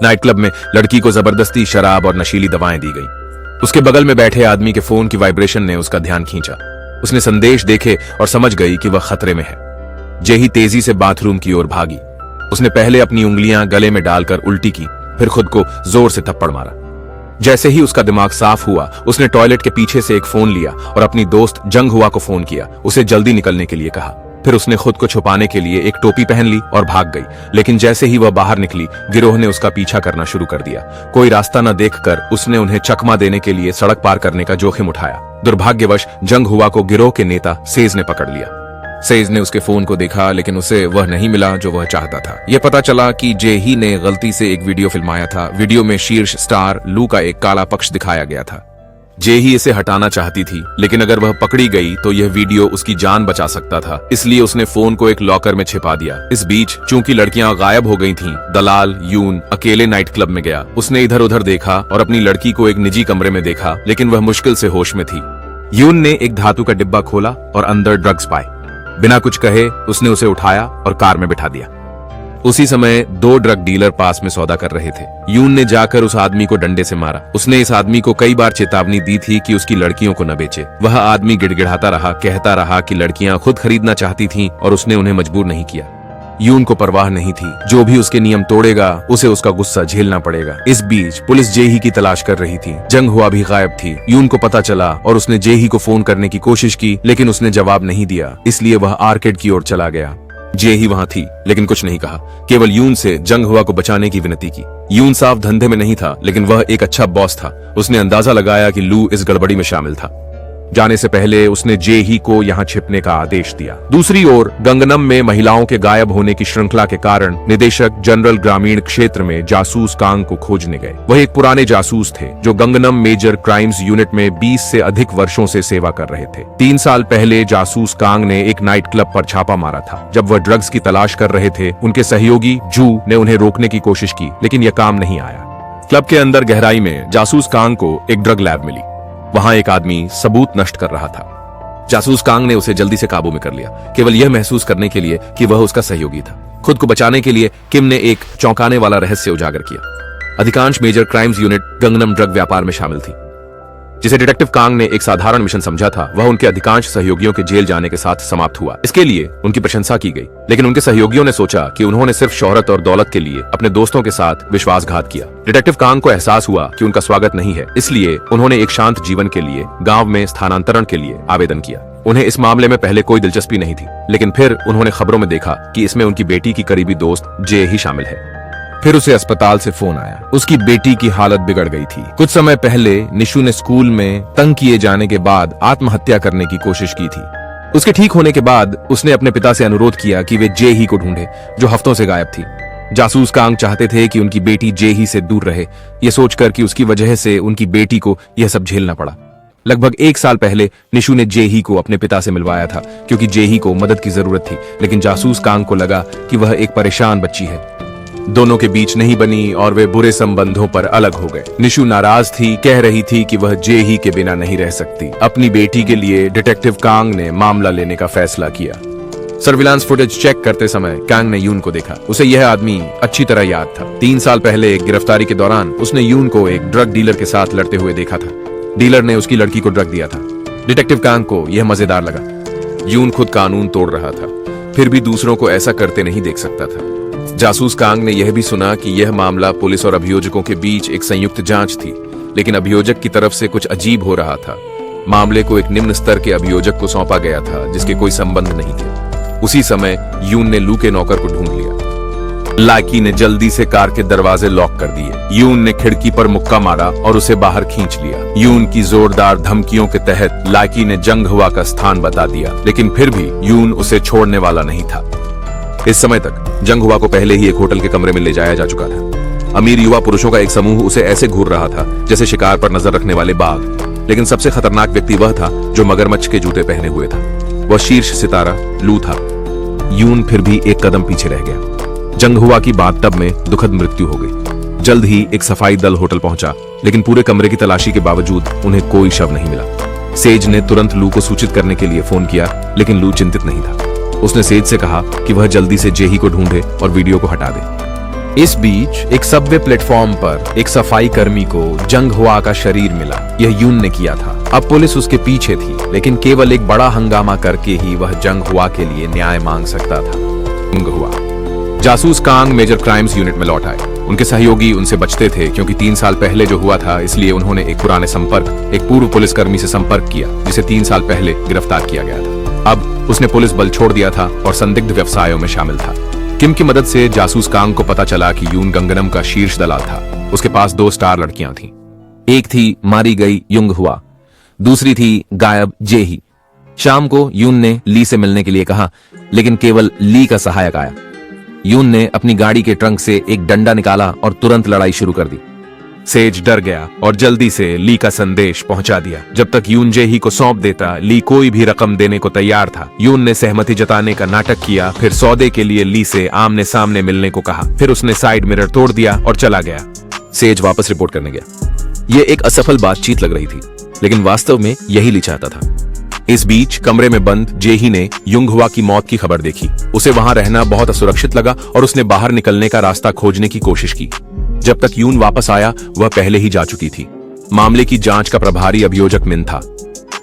Night club में लड़की को जबरदस्ती शराब और नशीली दवाएं दी गई। उसके बगल में बैठे आदमी के फोन की वाइब्रेशन ने उसका ध्यान खींचा। उसने संदेश देखे और समझ गई कि वह खतरे में है। जेही तेजी से बाथरूम की ओर भागी। उसने पहले अपनी उंगलियां गले में डालकर उल्टी की, फिर खुद को जोर से थप्पड़ मारा। जैसे ही उसका दिमाग साफ हुआ, उसने टॉयलेट के पीछे से एक फोन लिया और अपनी दोस्त जंग हुआ को फोन किया, उसे जल्दी निकलने के लिए कहा। फिर उसने खुद को छुपाने के लिए एक टोपी पहन ली और भाग गई। लेकिन जैसे ही वह बाहर निकली, गिरोह ने उसका पीछा करना शुरू कर दिया। कोई रास्ता न देखकर उसने उन्हें चकमा देने के लिए सड़क पार करने का जोखिम उठाया। दुर्भाग्यवश जंग हुआ को गिरोह के नेता सेज ने पकड़ लिया। सेज ने उसके फोन को देखा, लेकिन उसे वह नहीं मिला जो वह चाहता था। यह पता चला कि जेही ने गलती से एक वीडियो फिल्माया था। वीडियो में शीर्ष स्टार लू का एक काला पक्ष दिखाया गया था। जेही इसे हटाना चाहती थी, लेकिन अगर वह पकड़ी गई तो यह वीडियो उसकी जान बचा सकता था। इसलिए उसने फोन को एक लॉकर में छिपा दिया। इस बीच चूंकि लड़कियां गायब हो गई थीं, दलाल यून अकेले नाइट क्लब में गया। उसने इधर उधर देखा और अपनी लड़की को एक निजी कमरे में देखा, लेकिन वह मुश्किल से होश में थी। यून ने एक धातु का डिब्बा खोला और अंदर ड्रग्स पाए। बिना कुछ कहे उसने उसे उठाया और कार में बिठा दिया। उसी समय 2 ड्रग डीलर पास में सौदा कर रहे थे। यून ने जाकर उस आदमी को डंडे से मारा। उसने इस आदमी को कई बार चेतावनी दी थी कि उसकी लड़कियों को न बेचे। वह आदमी गिड़गिड़ाता रहा, कहता रहा कि लड़कियां खुद खरीदना चाहती थीं और उसने उन्हें मजबूर नहीं किया। यून को परवाह नहीं थी, जो भी उसके नियम तोड़ेगा उसे उसका गुस्सा झेलना पड़ेगा। इस बीच पुलिस जेही की तलाश कर रही थी। जंग हुआ भी गायब थी। यून को पता चला और उसने जेही को फोन करने की कोशिश की, लेकिन उसने जवाब नहीं दिया। इसलिए वह आर्केड की ओर चला गया। जेही वहां थी, लेकिन कुछ नहीं कहा, केवल यून से जंग हुआ को बचाने की विनती की। यून साफ धंधे में नहीं था, लेकिन वह एक अच्छा बॉस था। उसने अंदाजा लगाया कि लू इस गड़बड़ी में शामिल था। जाने से पहले उसने जेही को यहां छिपने का आदेश दिया। दूसरी ओर गंगनम में महिलाओं के गायब होने की श्रृंखला के कारण निदेशक जनरल ग्रामीण क्षेत्र में जासूस कांग को खोजने गए। वह एक पुराने जासूस थे जो गंगनम मेजर क्राइम्स यूनिट में 20 से अधिक वर्षों से सेवा कर रहे थे। 3 साल पहले जासूस कांग ने एक नाइट क्लब पर छापा मारा था। जब वह ड्रग्स की तलाश कर रहे थे, उनके सहयोगी जू ने उन्हें रोकने की कोशिश की, लेकिन यह काम नहीं आया। क्लब के अंदर गहराई में जासूस कांग को एक ड्रग लैब मिली। वहां एक आदमी सबूत नष्ट कर रहा था। जासूस कांग ने उसे जल्दी से काबू में कर लिया, केवल यह महसूस करने के लिए कि वह उसका सहयोगी था। खुद को बचाने के लिए किम ने एक चौंकाने वाला रहस्य उजागर किया। अधिकांश major crimes unit Gangnam drug व्यापार में शामिल थी। जिसे डिटेक्टिव कांग ने एक साधारण मिशन समझा था, वह उनके अधिकांश सहयोगियों के जेल जाने के साथ समाप्त हुआ। इसके लिए उनकी प्रशंसा की गई, लेकिन उनके सहयोगियों ने सोचा कि उन्होंने सिर्फ शोहरत और दौलत के लिए अपने दोस्तों के साथ विश्वासघात किया। डिटेक्टिव कांग को एहसास हुआ कि उनका स्वागत नहीं है, इसलिए उन्होंने एक शांत जीवन के लिए गांव में स्थानांतरण के लिए आवेदन किया। उन्हें इस मामले में पहले कोई दिलचस्पी नहीं थी, लेकिन फिर उन्होंने खबरों में देखा कि इसमें उनकी बेटी की करीबी दोस्त जे ही शामिल है। फिर उसे अस्पताल से फोन आया। उसकी बेटी की हालत बिगड़ गई थी। कुछ समय पहले निशु ने स्कूल में तंग किए जाने के बाद आत्महत्या करने की कोशिश की थी। उसके ठीक होने के बाद उसने अपने पिता से अनुरोध किया कि वे जेही को ढूंढे, जो हफ्तों से गायब थी। जासूस कांग चाहते थे कि उनकी बेटी जेही से दूर रहे, यह सोचकर कि उसकी वजह से उनकी बेटी को यह सब झेलना पड़ा। लगभग 1 साल पहले निशु ने जेही को अपने पिता से मिलवाया था, क्योंकि जेही को मदद की जरूरत थी। लेकिन जासूस कांग को लगा कि वह एक परेशान बच्ची है। दोनों के बीच नहीं बनी और वे बुरे संबंधों पर अलग हो गए। निशु नाराज थी, कह रही थी कि वह जेही के बिना नहीं रह सकती। अपनी बेटी के लिए डिटेक्टिव कांग ने मामला लेने का फैसला किया। सर्विलांस फुटेज चेक करते समय कांग ने यून को देखा। उसे यह आदमी अच्छी तरह याद था। 3 साल पहले एक गिरफ्तारी के दौरान उसने यून को एक ड्रग डीलर के साथ लड़ते हुए देखा था। डीलर ने उसकी लड़की को ड्रग दिया था। डिटेक्टिव कांग को यह मजेदार लगा। यून खुद कानून तोड़ रहा था, फिर भी दूसरों को ऐसा करते नहीं देख सकता था। जासूस कांग ने यह भी सुना कि यह मामला पुलिस और अभियोजकों के बीच एक संयुक्त जांच थी, लेकिन अभियोजक की तरफ से कुछ अजीब हो रहा था। मामले को एक निम्न स्तर के अभियोजक को सौंपा गया था, जिसके कोई संबंध नहीं थे। उसी समय यून ने लू के नौकर को ढूंढ लिया। लाकी ने जल्दी से कार के दरवाजे लॉक कर दिए। यून ने खिड़की पर मुक्का मारा और उसे बाहर खींच लिया। यून की जोरदार धमकियों के तहत लाकी ने जंग हुआ का स्थान बता दिया, लेकिन फिर भी यून उसे छोड़ने वाला नहीं था। इस समय तक जंग हुआ को पहले ही एक होटल के कमरे में ले जाया जा चुका था। अमीर युवा पुरुषों का एक समूह उसे ऐसे घूर रहा था जैसे शिकार पर नजर रखने वाले बाघ, लेकिन सबसे खतरनाक व्यक्ति वह था जो मगरमच्छ के जूते पहने हुए था। वह शीर्ष सितारा लू था। यून फिर भी एक कदम पीछे रह गया। जंग हुआ की बाथटब में दुखद मृत्यु हो गई। जल्द ही एक सफाई दल होटल पहुंचा, लेकिन पूरे कमरे की तलाशी के बावजूद उन्हें कोई शव नहीं मिला। सेज ने तुरंत लू को सूचित करने के लिए फोन किया, लेकिन लू चिंतित नहीं था। उसने सेज से कहा कि वह जल्दी से जेही को ढूंढे और वीडियो को हटा दे। इस बीच एक सबवे प्लेटफॉर्म पर एक सफाई कर्मी को जंग हुआ का शरीर मिला। यह यून ने किया था। अब पुलिस उसके पीछे थी, लेकिन केवल एक बड़ा हंगामा करके ही वह जंग हुआ के लिए न्याय मांग सकता था। जंग हुआ जासूस कांग मेजर क्राइम्स यूनिट में लौट आए। उनके सहयोगी उनसे बचते थे क्योंकि 3 साल पहले जो हुआ था, इसलिए उन्होंने एक पुराने संपर्क, एक पूर्व पुलिसकर्मी से संपर्क किया जिसे 3 साल पहले गिरफ्तार किया गया था। अब उसने पुलिस बल छोड़ दिया था और संदिग्ध व्यवसायों में शामिल था। किम की मदद से जासूस कांग को पता चला कि यून गंगनम का शीर्ष दलाल था। उसके पास 2 स्टार लड़कियां थीं। एक थी मारी गई युंग हुआ, दूसरी थी गायब जेही। शाम को यून ने ली से मिलने के लिए कहा, लेकिन केवल ली का सहायक आया। यून ने अपनी गाड़ी के ट्रंक से एक डंडा निकाला और तुरंत लड़ाई शुरू कर दी। सेज डर गया और जल्दी से ली का संदेश पहुंचा दिया। जब तक यून जेही को सौंप देता, ली कोई भी रकम देने को तैयार था। यून ने सहमति जताने का नाटक किया, फिर सौदे के लिए ली से आमने सामने मिलने को कहा। फिर उसने साइड मिरर तोड़ दिया और चला गया। सेज वापस रिपोर्ट करने गया। यह एक असफल बातचीत लग रही थी, लेकिन वास्तव में यही ली चाहता था। इस बीच कमरे में बंद जेही ने युंग हुआ की मौत की खबर देखी। उसे वहां रहना बहुत असुरक्षित लगा और उसने बाहर निकलने का रास्ता खोजने की कोशिश की। जब तक यून वापस आया, वह पहले ही जा चुकी थी। मामले की जांच का प्रभारी अभियोजक मिन था।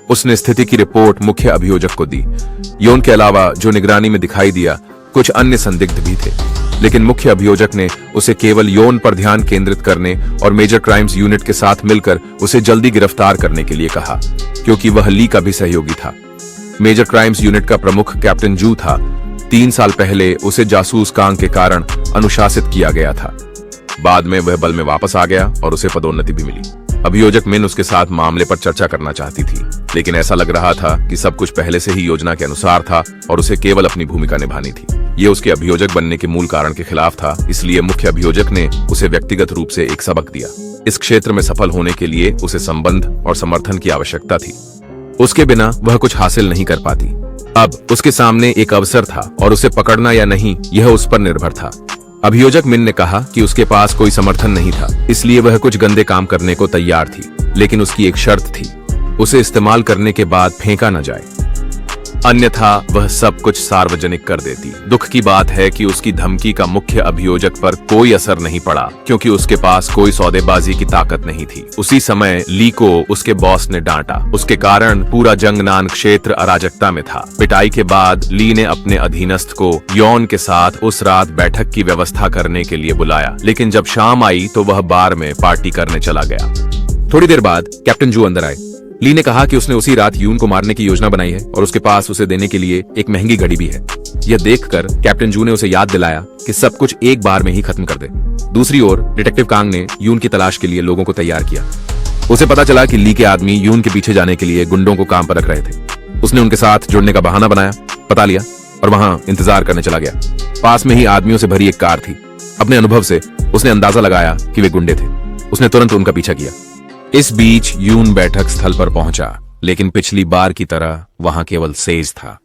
उसने स्थिति की रिपोर्ट मुख्य अभियोजक को दी। यून के अलावा जो निगरानी में दिखाई दिया, कुछ अन्य संदिग्ध भी थे, लेकिन मुख्य अभियोजक ने उसे केवल यौन पर ध्यान केंद्रित करने और मेजर क्राइम्स यूनिट के साथ मिलकर उसे जल्दी गिरफ्तार करने के लिए कहा, क्योंकि वह ली का भी सहयोगी था। मेजर क्राइम्स यूनिट का प्रमुख कैप्टन जू था। 3 साल पहले उसे जासूस कांग के कारण अनुशासित किया गया था। बाद में वह बल में वापस आ गया और उसे पदोन्नति भी मिली। अभियोजक मिन उसके साथ मामले पर चर्चा करना चाहती थी, लेकिन ऐसा लग रहा था कि सब कुछ पहले से ही योजना के अनुसार था और उसे केवल अपनी भूमिका निभानी थी। ये उसके अभियोजक बनने के मूल कारण के खिलाफ था, इसलिए मुख्य अभियोजक ने उसे व्यक्तिगत रूप से एक सबक दिया। इस क्षेत्र में सफल होने के लिए उसे संबंध और समर्थन की आवश्यकता थी। उसके बिना वह कुछ हासिल नहीं कर पाती। अब उसके सामने एक अवसर था और उसे पकड़ना या नहीं, यह उस पर निर्भर था। अभियोजक मिन ने कहा कि उसके पास कोई समर्थन नहीं था, इसलिए वह कुछ गंदे काम करने को तैयार थी, लेकिन उसकी एक शर्त थी, उसे इस्तेमाल करने के बाद फेंका न जाए, अन्यथा वह सब कुछ सार्वजनिक कर देती। दुख की बात है कि उसकी धमकी का मुख्य अभियोजक पर कोई असर नहीं पड़ा, क्योंकि उसके पास कोई सौदेबाजी की ताकत नहीं थी। उसी समय ली को उसके बॉस ने डांटा। उसके कारण पूरा जंगनान क्षेत्र अराजकता में था। पिटाई के बाद ली ने अपने अधीनस्थ को यौन के साथ उस रात बैठक की व्यवस्था करने के लिए बुलाया, लेकिन जब शाम आई तो वह बार में पार्टी करने चला गया। थोड़ी देर बाद कैप्टन जू अंदर आए। ली ने कहा कि उसने उसी रात यून को मारने की योजना बनाई है और उसके पास उसे देने के लिए एक महंगी घड़ी भी है। यह देखकर कैप्टन जू ने उसे याद दिलाया कि सब कुछ एक बार में ही खत्म कर दे। दूसरी ओर डिटेक्टिव कांग ने यून की तलाश के लिए लोगों को तैयार किया। उसे पता चला कि ली के आदमी यून के पीछे जाने के लिए गुंडों को काम पर रख रहे थे। उसने उनके साथ जुड़ने का बहाना बनाया, पता लिया और वहां इंतजार करने चला गया। पास में ही आदमियों से भरी एक कार थी। अपने अनुभव से उसने अंदाजा लगाया कि वे गुंडे थे। उसने तुरंत उनका पीछा किया। इस बीच यून बैठक स्थल पर पहुंचा, लेकिन पिछली बार की तरह वहां केवल सेज था।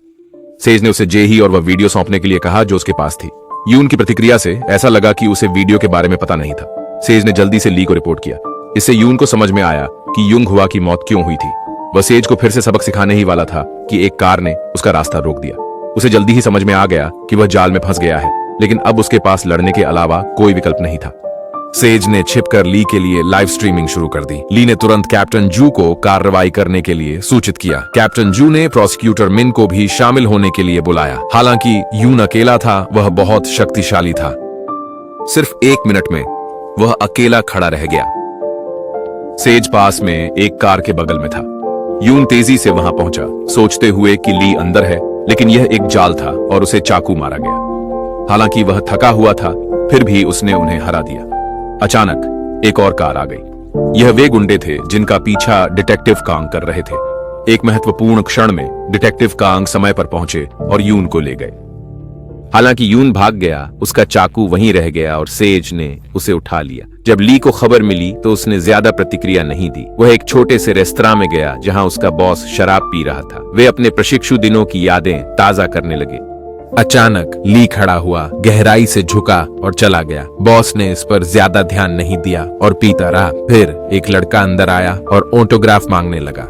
सेज ने उसे जेही और वह वीडियो सौंपने के लिए कहा जो उसके पास थी। यून की प्रतिक्रिया से ऐसा लगा कि उसे वीडियो के बारे में पता नहीं था। सेज ने जल्दी से ली को रिपोर्ट किया। इससे यून को समझ में आया कि युंग हुआ की मौत क्यों हुई थी। वह सेज को फिर से सबक सिखाने ही वाला था कि एक कार ने उसका रास्ता रोक दिया। उसे जल्दी ही समझ में आ गया कि वह जाल में फंस गया है, लेकिन अब उसके पास लड़ने के अलावा कोई विकल्प नहीं था। सेज ने छिपकर ली के लिए लाइव स्ट्रीमिंग शुरू कर दी। ली ने तुरंत कैप्टन जू को कार्रवाई करने के लिए सूचित किया। कैप्टन जू ने प्रोसिक्यूटर मिन को भी शामिल होने के लिए बुलाया। हालांकि यून अकेला था, वह बहुत शक्तिशाली था। सिर्फ 1 मिनट में वह अकेला खड़ा रह गया। सेज पास में एक कार के बगल में था। यून तेजी से वहां पहुंचा, सोचते हुए कि ली अंदर है, लेकिन यह एक जाल था और उसे चाकू मारा गया। हालांकि वह थका हुआ था, फिर भी उसने उन्हें हरा दिया। अचानक एक और कार आ गई। यह वे गुंडे थे जिनका पीछा डिटेक्टिव कांग कर रहे थे। एक महत्वपूर्ण क्षण में डिटेक्टिव कांग समय पर पहुंचे और यून को ले गए। हालांकि यून भाग गया, उसका चाकू वहीं रह गया और सेज ने उसे उठा लिया। जब ली को खबर मिली तो उसने ज्यादा प्रतिक्रिया नहीं दी। वह एक छोटे से रेस्तरां में गया जहां उसका बॉस शराब पी रहा था। वे अपने प्रशिक्षु दिनों की यादें ताजा करने लगे। अचानक ली खड़ा हुआ, गहराई से झुका और चला गया। बॉस ने इस पर ज्यादा ध्यान नहीं दिया और पीता रहा। फिर एक लड़का अंदर आया और ऑटोग्राफ मांगने लगा।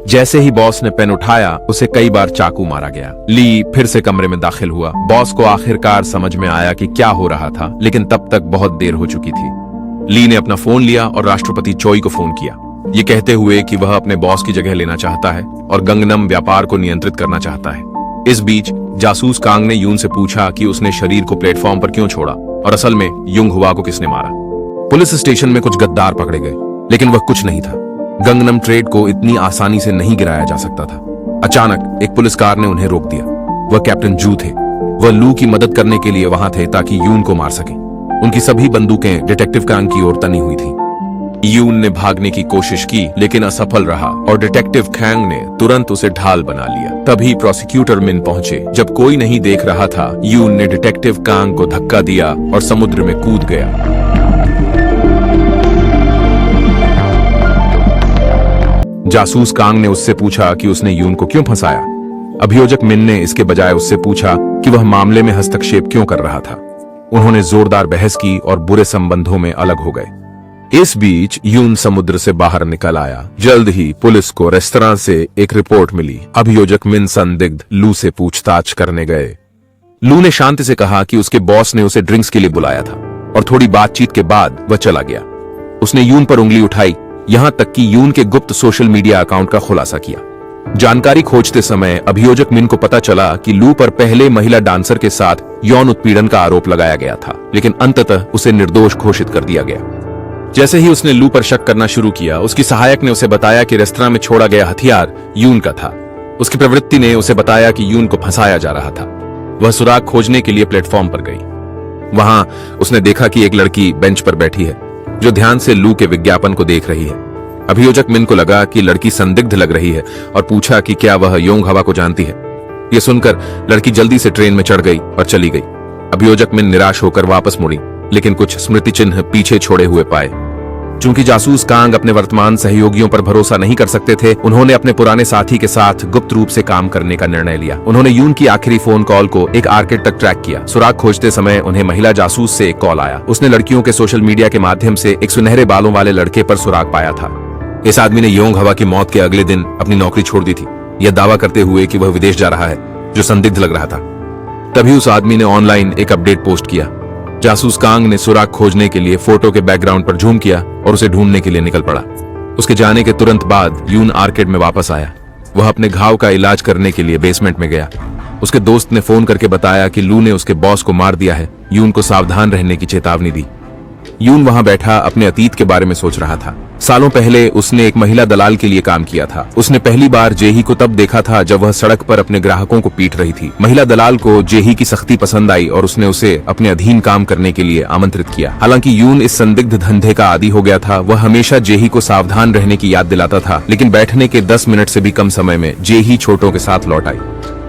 जैसे ही बॉस ने पेन उठाया उसे कई बार चाकू मारा गया। ली फिर से कमरे में दाखिल हुआ। बॉस को आखिरकार समझ में आया कि क्या हो रहा था, लेकिन तब तक बहुत देर हो चुकी थी। ली ने अपना फोन लिया और राष्ट्रपति चोई को फोन किया, ये कहते हुए कि वह अपने बॉस की जगह लेना चाहता है और गंगनम व्यापार को नियंत्रित करना चाहता है। इस बीच जासूस कांग ने यून से पूछा कि उसने शरीर को प्लेटफॉर्म पर क्यों छोड़ा और असल में युंग हुआ को किसने मारा। पुलिस स्टेशन में कुछ गद्दार पकड़े गए, लेकिन वह कुछ नहीं था। गंगनम ट्रेड को इतनी आसानी से नहीं गिराया जा सकता था। अचानक एक पुलिसकार ने उन्हें रोक दिया। वह कैप्टन जू थे। वह लू की मदद करने के लिए वहां थे ताकि यून को मार सके। उनकी सभी बंदूकें डिटेक्टिव कांग की ओर तनी हुई थी। यून ने भागने की कोशिश की लेकिन असफल रहा और डिटेक्टिव खैंग ने तुरंत उसे ढाल बना लिया। तभी प्रोसिक्यूटर मिन पहुंचे। जब कोई नहीं देख रहा था, यून ने डिटेक्टिव कांग को धक्का दिया और समुद्र में कूद गया। जासूस कांग ने उससे पूछा कि उसने यून को क्यों फंसाया। अभियोजक मिन ने इसके बजाय उससे पूछा कि वह मामले में हस्तक्षेप क्यों कर रहा था। उन्होंने जोरदार बहस की और बुरे संबंधों में अलग हो गए। इस बीच यून समुद्र से बाहर निकल आया। जल्द ही पुलिस को रेस्तरां से एक रिपोर्ट मिली। अभियोजक मिन संदिग्ध लू से पूछताछ करने गए। लू ने शांति से कहा कि उसके बॉस ने उसे ड्रिंक्स के लिए बुलाया था और थोड़ी बातचीत के बाद वह चला गया। उसने यून पर उंगली उठाई, यहां तक कि यून के गुप्त सोशल मीडिया अकाउंट का खुलासा किया। जानकारी खोजते समय अभियोजक मिन को पता चला कि लू पर पहले महिला डांसर के साथ यौन उत्पीड़न का आरोप लगाया गया था, लेकिन अंततः उसे निर्दोष घोषित कर दिया गया। जैसे ही उसने लू पर शक करना शुरू किया, उसकी सहायक ने उसे बताया कि रेस्तरां में छोड़ा गया हथियार यून का था। उसकी प्रवृत्ति ने उसे बताया कि यून को फंसाया जा रहा था। वह सुराग खोजने के लिए प्लेटफॉर्म पर गई। वहां उसने देखा कि एक लड़की बेंच पर बैठी है जो ध्यान से लू के विज्ञापन को देख रही है। अभियोजक मिन को लगा कि लड़की संदिग्ध लग रही है और पूछा कि क्या वह योंग हवा को जानती है। यह सुनकर लड़की जल्दी से ट्रेन में चढ़ गई और चली गई। अभियोजक मिन निराश होकर वापस मुड़ी, लेकिन कुछ स्मृति चिन्ह पीछे छोड़े हुए पाए। चूंकि जासूस कांग अपने वर्तमान सहयोगियों पर भरोसा नहीं कर सकते थे, उन्होंने अपने पुराने साथी के साथ गुप्त रूप से काम करने का निर्णय लिया। उन्होंने यून की आखिरी फोन कॉल को एक आर्केड तक ट्रैक किया। सुराग खोजते समय उन्हें महिला जासूस से एक कॉल आया। उसने लड़कियों के सोशल मीडिया के माध्यम से एक सुनहरे बालों वाले लड़के पर सुराग पाया था। इस आदमी ने योंग हवा की मौत के अगले दिन अपनी नौकरी छोड़ दी थी, यह दावा करते हुए कि वह विदेश जा रहा है, जो संदिग्ध लग रहा था। तभी उस आदमी ने ऑनलाइन एक अपडेट पोस्ट किया। जासूस कांग ने सुराग खोजने के लिए फोटो के बैकग्राउंड पर जूम किया और उसे ढूंढने के लिए निकल पड़ा। उसके जाने के तुरंत बाद यून आर्केड में वापस आया। वह अपने घाव का इलाज करने के लिए बेसमेंट में गया। उसके दोस्त ने फोन करके बताया कि लू ने उसके बॉस को मार दिया है। यून को सावधान रहने की चेतावनी दी। यून वहां बैठा अपने अतीत के बारे में सोच रहा था। सालों पहले उसने एक महिला दलाल के लिए काम किया था। उसने पहली बार जेही को तब देखा था जब वह सड़क पर अपने ग्राहकों को पीट रही थी। महिला दलाल को जेही की सख्ती पसंद आई और उसने उसे अपने अधीन काम करने के लिए आमंत्रित किया। हालांकि यून इस संदिग्ध धंधे का आदी हो गया था। वह हमेशा जेही को सावधान रहने की याद दिलाता था, लेकिन बैठने के 10 मिनट से भी कम समय में जेही छोटों के साथ लौट आई।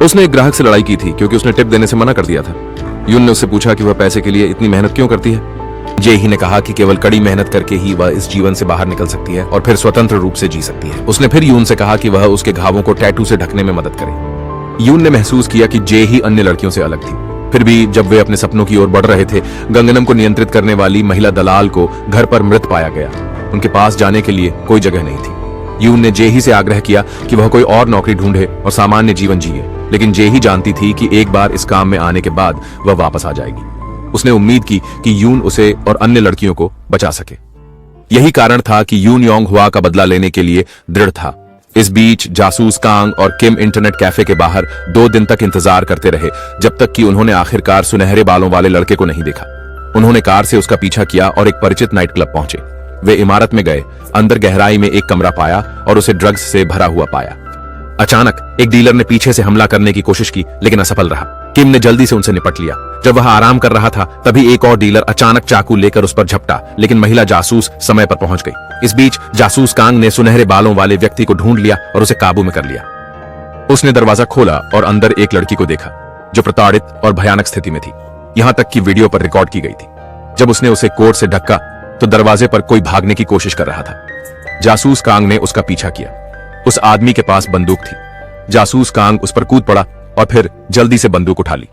उसने एक ग्राहक से लड़ाई की थी क्योंकि उसने टिप देने से मना कर दिया था। यून ने उससे पूछा कि वह पैसे के लिए इतनी मेहनत क्यों करती है। जेही ने कहा कि केवल कड़ी मेहनत करके ही वह इस जीवन से बाहर निकल सकती है और फिर स्वतंत्र रूप से जी सकती है। उसने फिर यून से कहा कि वह उसके घावों को टैटू से ढकने में मदद करे। यून ने महसूस किया कि जेही अन्य लड़कियों से अलग थी। फिर भी जब वे अपने सपनों की ओर बढ़ रहे थे, गंगनम को नियंत्रित करने वाली महिला दलाल को घर पर मृत पाया गया। उनके पास जाने के लिए कोई जगह नहीं थी। यून ने जेही से आग्रह किया कि वह कोई और नौकरी ढूंढे और सामान्य जीवन जिए, लेकिन जेही जानती थी कि एक बार इस काम में आने के बाद वह वापस आ जाएगी। उसने उम्मीद की कि यून उसे और अन्य लड़कियों को बचा सके। यही कारण था कि यून योंग हुआ का बदला लेने के लिए दृढ़ था। इस बीच जासूस कांग और किम इंटरनेट कैफे के बाहर 2 दिन तक इंतजार करते रहे, जब तक कि उन्होंने आखिरकार सुनहरे बालों वाले लड़के को नहीं देखा। उन्होंने कार से उसका पीछा किया और एक परिचित नाइट क्लब पहुंचे। वे इमारत में गए, अंदर गहराई में एक कमरा पाया और उसे ड्रग्स से भरा हुआ पाया। अचानक एक डीलर ने पीछे से हमला करने की कोशिश की, लेकिन असफल रहा। किम ने जल्दी से उनसे निपट लिया। जब वह आराम कर रहा था, तभी एक और डीलर अचानक चाकू लेकर उस पर झपटा, लेकिन महिला जासूस समय पर पहुंच गई। इस बीच जासूस कांग ने सुनहरे बालों वाले व्यक्ति को ढूंढ लिया और उसे काबू में कर लिया। उसने दरवाजा खोला और अंदर एक लड़की को देखा जो प्रताड़ित और भयानक स्थिति में थी, यहां तक कि वीडियो पर रिकॉर्ड की गई थी। जब उसने उसे कोट से ढका तो दरवाजे पर कोई भागने की कोशिश कर रहा था। जासूस कांग ने उसका पीछा किया। उस आदमी के पास बंदूक थी। जासूस कांग उस पर कूद पड़ा और फिर जल्दी से बंदूक उठा ली।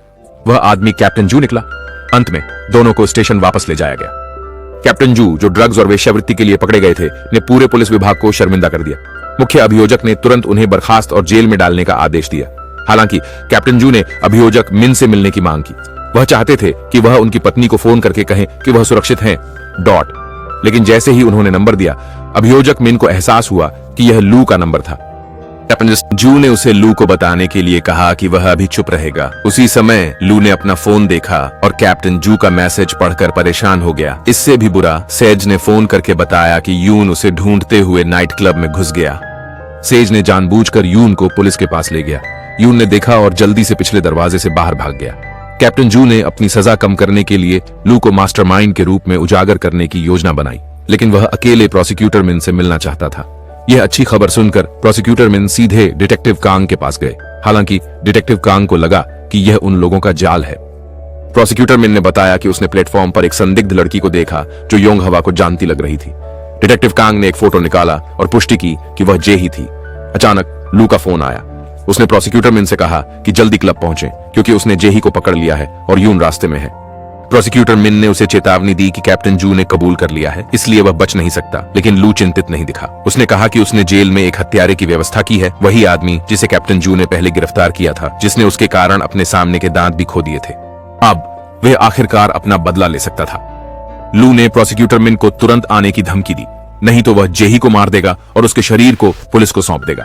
वह आदमी कैप्टन जू निकला। अंत में दोनों को स्टेशन वापस ले जाया गया। कैप्टन जू, जो ड्रग्स और वेश्यावृत्ति के लिए पकड़े गए थे, ने पूरे पुलिस विभाग को शर्मिंदा कर दिया। मुख्य अभियोजक ने तुरंत उन्हें बर्खास्त और जेल में डालने का आदेश दिया। हालांकि कैप्टन जू ने अभियोजक मिन से मिलने की मांग की। वह चाहते थे कि वह उनकी पत्नी को फोन करके कहें कि वह सुरक्षित हैं। लेकिन जैसे ही उन्होंने नंबर दिया, अभियोजक मिन को एहसास हुआ कि यह लू का नंबर था। कैप्टन जू ने उसे लू को बताने के लिए कहा कि वह अभी चुप रहेगा। उसी समय लू ने अपना फोन देखा और कैप्टन जू का मैसेज पढ़कर परेशान हो गया। इससे भी बुरा, सेज ने फोन करके बताया कि यून उसे ढूंढते हुए नाइट क्लब में घुस गया। सेज ने जानबूझकर यून को पुलिस के पास ले गया। यून ने देखा और जल्दी से पिछले दरवाजे से बाहर भाग गया। कैप्टन जू ने अपनी सजा कम करने के लिए लू को मास्टरमाइंड के रूप में उजागर करने की योजना बनाई, लेकिन वह अकेले प्रोसिक्यूटर मिन से मिलना चाहता था। यह अच्छी खबर सुनकर प्रोसिक्यूटर मिन सीधे डिटेक्टिव कांग के पास गए। हालांकि डिटेक्टिव कांग को लगा कि यह उन लोगों का जाल है। प्रोसिक्यूटर मिन ने बताया कि उसने प्लेटफॉर्म पर एक संदिग्ध लड़की को देखा जो योंग हवा को जानती लग रही थी। डिटेक्टिव कांग ने एक फोटो निकाला और पुष्टि की कि वह जे ही थी। अचानक लू का फोन आया। उसने प्रोसिक्यूटर मिन से कहा कि जल्दी क्लब पहुंचे क्योंकि उसने जेही को पकड़ लिया है और यून रास्ते में है। प्रोसिक्यूटर मिन ने उसे चेतावनी दी कि कैप्टन जू ने कबूल कर लिया है, इसलिए वह बच नहीं सकता। लेकिन लू चिंतित नहीं दिखा। उसने कहा कि उसने जेल में एक हत्यारे की व्यवस्था की है, वही आदमी जिसे कैप्टन जू ने पहले गिरफ्तार किया था, जिसने उसके कारण अपने सामने के दांत भी खो दिए थे। अब वह आखिरकार अपना बदला ले सकता था। लू ने प्रोसिक्यूटर मिन को तुरंत आने की धमकी दी, नहीं तो वह जेही को मार देगा और उसके शरीर को पुलिस को सौंप देगा।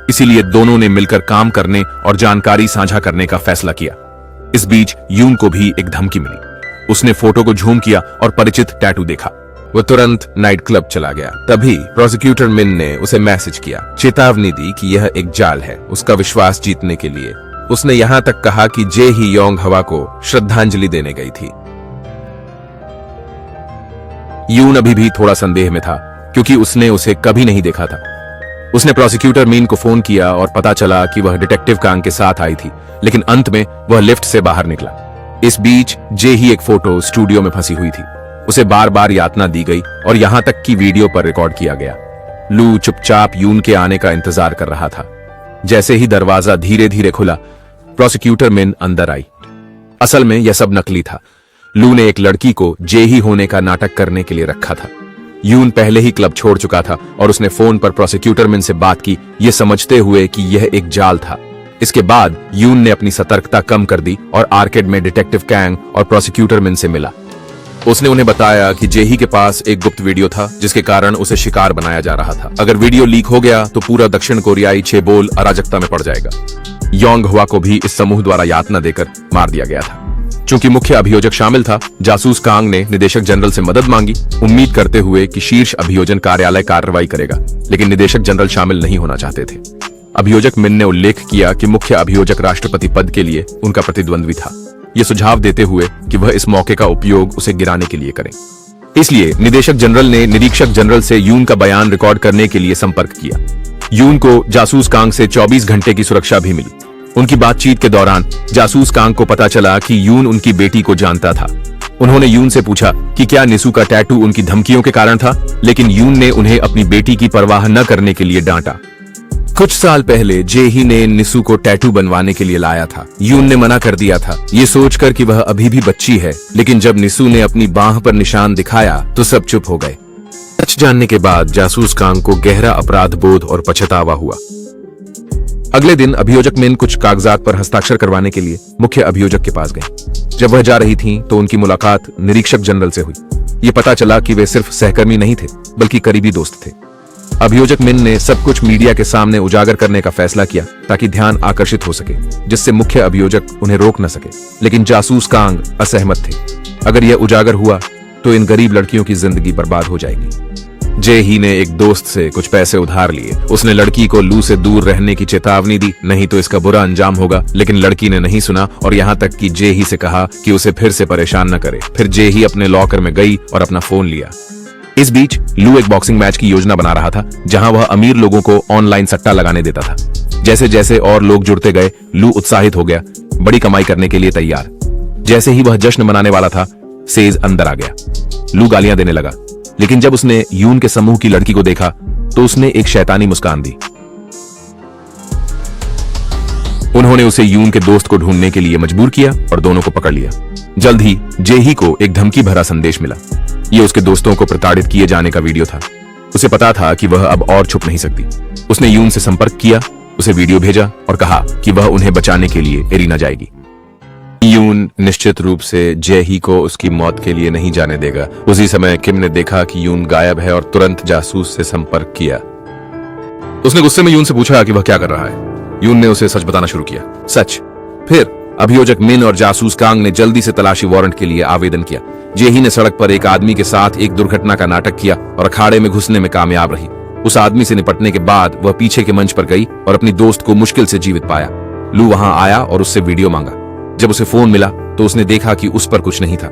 इसीलिए दोनों ने मिलकर काम करने और जानकारी साझा करने का फैसला किया। इस बीच यून को भी एक धमकी मिली। उसने फोटो को झूम किया और परिचित टैटू देखा। वह तुरंत नाइट क्लब चला गया। तभी प्रोसिक्यूटर मिन ने उसे मैसेज किया, चेतावनी दी कि यह एक जाल है। उसका विश्वास जीतने के लिए उसने यहां तक कहा कि जे ही योंग हवा को श्रद्धांजलि देने गई थी। यून अभी भी थोड़ा संदेह में था क्योंकि उसने उसे कभी नहीं देखा था। उसने प्रोसिक्यूटर मिन को फोन किया और पता चला कि वह डिटेक्टिव कांग के साथ आई थी, लेकिन अंत में वह लिफ्ट से बाहर निकला। इस बीच जे ही एक फोटो स्टूडियो में फंसी हुई थी। उसे बार बार यातना दी गई और यहां तक कि वीडियो पर रिकॉर्ड किया गया। लू चुपचाप यून के आने का इंतजार कर रहा था। जैसे ही दरवाजा धीरे धीरे खुला, प्रोसिक्यूटर मिन अंदर आई। असल में यह सब नकली था। लू ने एक लड़की को जे ही होने का नाटक करने के लिए रखा था। यून पहले ही क्लब छोड़ चुका था और उसने फोन पर प्रोसिक्यूटर मिन से बात की, यह समझते हुए कि यह एक जाल था। इसके बाद यून ने अपनी सतर्कता कम कर दी और आर्केड में डिटेक्टिव कैंग और प्रोसिक्यूटर मिन से मिला। उसने उन्हें बताया कि जेही के पास एक गुप्त वीडियो था जिसके कारण उसे शिकार बनाया जा रहा था। अगर वीडियो लीक हो गया तो पूरा दक्षिण कोरियाई छेबोल अराजकता में पड़ जाएगा। योंग हवा को भी इस समूह द्वारा यातना देकर मार दिया गया था। चूंकि मुख्य अभियोजक शामिल था, जासूस कांग ने निदेशक जनरल से मदद मांगी, उम्मीद करते हुए कि शीर्ष अभियोजन कार्यालय कार्रवाई करेगा, लेकिन निदेशक जनरल शामिल नहीं होना चाहते थे। अभियोजक मिन ने उल्लेख किया कि मुख्य अभियोजक राष्ट्रपति पद के लिए उनका प्रतिद्वंद्वी था, ये सुझाव देते हुए कि वह इस मौके का उपयोग उसे गिराने के लिए करें। इसलिए निदेशक जनरल ने निरीक्षक जनरल से यून का बयान रिकॉर्ड करने के लिए संपर्क किया। यून को जासूस कांग से 24 घंटे की सुरक्षा भी मिली। उनकी बातचीत के दौरान जासूस कांग को पता चला कि यून उनकी बेटी को जानता था। उन्होंने यून से पूछा कि क्या निसू का टैटू उनकी धमकियों के कारण था, लेकिन यून ने उन्हें अपनी बेटी की परवाह न करने के लिए डांटा। कुछ साल पहले जेही ने निसू को टैटू बनवाने के लिए लाया था। यून ने मना कर दिया था, ये सोचकर कि वह अभी भी बच्ची है, लेकिन जब निसू ने अपनी बाह पर निशान दिखाया तो सब चुप हो गए। सच जानने के बाद जासूस कांग को गहरा अपराध बोध और पछतावा हुआ। अगले दिन अभियोजक मिन कुछ कागजात पर हस्ताक्षर करवाने के लिए मुख्य अभियोजक के पास गए। जब वह जा रही थीं, तो उनकी मुलाकात निरीक्षक जनरल से हुई। ये पता चला कि वे सिर्फ सहकर्मी नहीं थे, बल्कि करीबी दोस्त थे। अभियोजक मिन ने सब कुछ मीडिया के सामने उजागर करने का फैसला किया ताकि ध्यान आकर्षित हो सके, जिससे मुख्य अभियोजक उन्हें रोक न सके। लेकिन जासूस कांग असहमत थे। अगर यह उजागर हुआ तो इन गरीब लड़कियों की जिंदगी बर्बाद हो जाएगी। जे ही ने एक दोस्त से कुछ पैसे उधार लिए। उसने लड़की को लू से दूर रहने की चेतावनी दी, नहीं तो इसका बुरा अंजाम होगा। लेकिन लड़की ने नहीं सुना और यहाँ तक कि जे ही से कहा कि उसे फिर से परेशान न करे। फिर जे ही अपने लॉकर में गई और अपना फोन लिया। इस बीच लू एक बॉक्सिंग मैच की योजना बना रहा था, जहां वह अमीर लोगों को ऑनलाइन सट्टा लगाने देता था। जैसे जैसे और लोग जुड़ते गए, लू उत्साहित हो गया, बड़ी कमाई करने के लिए तैयार। जैसे ही वह जश्न मनाने वाला था, सेज अंदर आ गया। लू गालियां देने लगा, लेकिन जब उसने यून के समूह की लड़की को देखा तो उसने एक शैतानी मुस्कान दी। उन्होंने उसे यून के दोस्त को ढूंढने के लिए मजबूर किया और दोनों को पकड़ लिया। जल्द ही जेही को एक धमकी भरा संदेश मिला। यह उसके दोस्तों को प्रताड़ित किए जाने का वीडियो था। उसे पता था कि वह अब और छुप नहीं सकती। उसने यून से संपर्क किया, उसे वीडियो भेजा और कहा कि वह उन्हें बचाने के लिए एरिना जाएगी। यून निश्चित रूप से जेही को उसकी मौत के लिए नहीं जाने देगा। उसी समय किम ने देखा कि यून गायब है और तुरंत जासूस से संपर्क किया। उसने गुस्से में यून से पूछा कि वह क्या कर रहा है। यून ने उसे सच बताना शुरू किया। सच। फिर अभियोजक मिन और जासूस कांग ने जल्दी से तलाशी वारंट के लिए आवेदन किया। जेही ने सड़क पर एक आदमी के साथ एक दुर्घटना का नाटक किया और अखाड़े में घुसने में कामयाब रही। उस आदमी से निपटने के बाद वह पीछे के मंच पर गई और अपनी दोस्त को मुश्किल से जीवित पाया। लू वहां आया और उससे वीडियो मांगा। जब उसे फोन मिला तो उसने देखा कि उस पर कुछ नहीं था।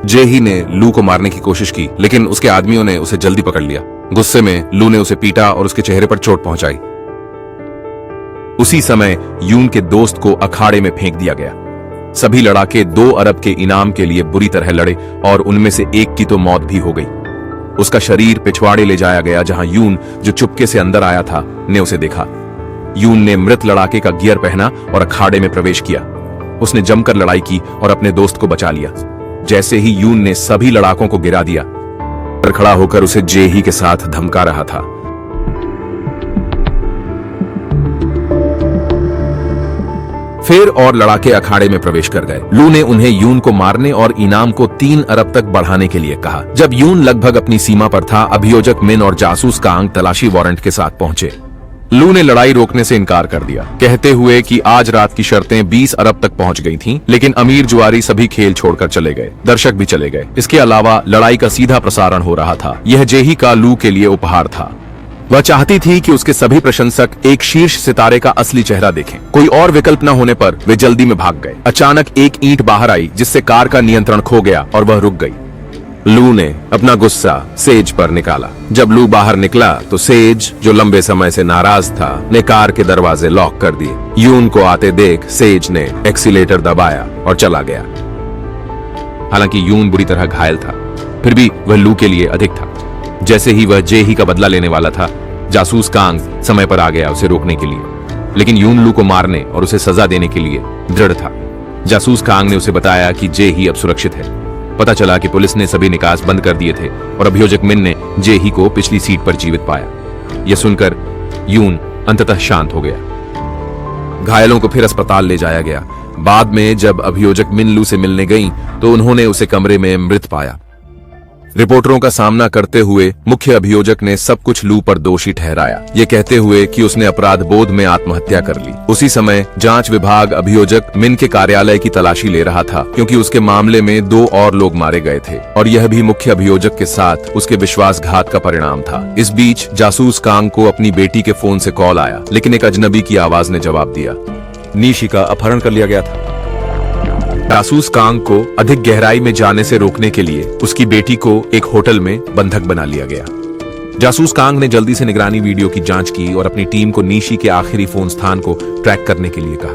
जेही ने लू को मारने की कोशिश की, लेकिन उसके आदमियों ने उसे जल्दी पकड़ लिया। गुस्से में लू ने उसे पीटा और उसके चेहरे पर चोट पहुंचाई। उसी समय यून के दोस्त को अखाड़े में फेंक दिया गया। सभी लड़ाके 2 अरब के इनाम के लिए बुरी तरह लड़े और उनमें से एक की तो मौत भी हो गई। उसका शरीर पिछवाड़े ले जाया गया, जहां यून, जो चुपके से अंदर आया था, ने उसे देखा। यून ने मृत लड़ाके का गियर पहना और अखाड़े में प्रवेश किया। उसने जमकर लड़ाई की और अपने दोस्त को बचा लिया। जैसे ही यून ने सभी लड़ाकों को गिरा दिया, पर खड़ा होकर उसे जेही के साथ धमका रहा था। फिर और लड़ाके अखाड़े में प्रवेश कर गए। लू ने उन्हें यून को मारने और इनाम को 3 अरब तक बढ़ाने के लिए कहा। जब यून लगभग अपनी सीमा पर था, अभियोजक मिन और जासूस कांग तलाशी वारंट के साथ पहुंचे। लू ने लड़ाई रोकने से इनकार कर दिया, कहते हुए कि आज रात की शर्तें 20 अरब तक पहुंच गई थीं, लेकिन अमीर जुआरी सभी खेल छोड़कर चले गए। दर्शक भी चले गए। इसके अलावा लड़ाई का सीधा प्रसारण हो रहा था। यह जेही का लू के लिए उपहार था। वह चाहती थी कि उसके सभी प्रशंसक एक शीर्ष सितारे का असली चेहरा देखें। कोई और विकल्प न होने पर वे जल्दी में भाग गए। अचानक एक ईंट बाहर आई, जिससे कार का नियंत्रण खो गया और वह रुक गई। लू ने अपना गुस्सा सेज पर निकाला। जब लू बाहर निकला तो सेज, जो लंबे समय से नाराज था, ने कार के दरवाजे लॉक कर दिए। यून को आते देख सेज ने एक्सीलेटर दबाया और चला गया। हालांकि यून बुरी तरह घायल था, फिर भी वह लू के लिए अधिक था। जैसे ही वह जेही का बदला लेने वाला था, जासूस कांग समय पर आ गया उसे रोकने के लिए। लेकिन यून लू को मारने और उसे सजा देने के लिए दृढ़ था। जासूस कांग ने उसे बताया कि जेही अब सुरक्षित है। पता चला कि पुलिस ने सभी निकास बंद कर दिए थे और अभियोजक मिन ने जेही को पिछली सीट पर जीवित पाया। यह सुनकर यून अंततः शांत हो गया। घायलों को फिर अस्पताल ले जाया गया। बाद में जब अभियोजक मिन लू से मिलने गईं, तो उन्होंने उसे कमरे में मृत पाया। रिपोर्टरों का सामना करते हुए मुख्य अभियोजक ने सब कुछ लू पर दोषी ठहराया, ये कहते हुए कि उसने अपराध बोध में आत्महत्या कर ली। उसी समय जांच विभाग अभियोजक मिन के कार्यालय की तलाशी ले रहा था, क्योंकि उसके मामले में 2 और लोग मारे गए थे और यह भी मुख्य अभियोजक के साथ उसके विश्वासघात का परिणाम था। इस बीच जासूस कांग को अपनी बेटी के फोन से कॉल आया, लेकिन एक अजनबी की आवाज ने जवाब दिया। नीशी का अपहरण कर लिया गया था। जासूस कांग को अधिक गहराई में जाने से रोकने के लिए उसकी बेटी को एक होटल में बंधक बना लिया गया। जासूस कांग ने जल्दी से निगरानी वीडियो की जांच की और अपनी टीम को नीशी के आखिरी फोन स्थान को ट्रैक करने के लिए कहा।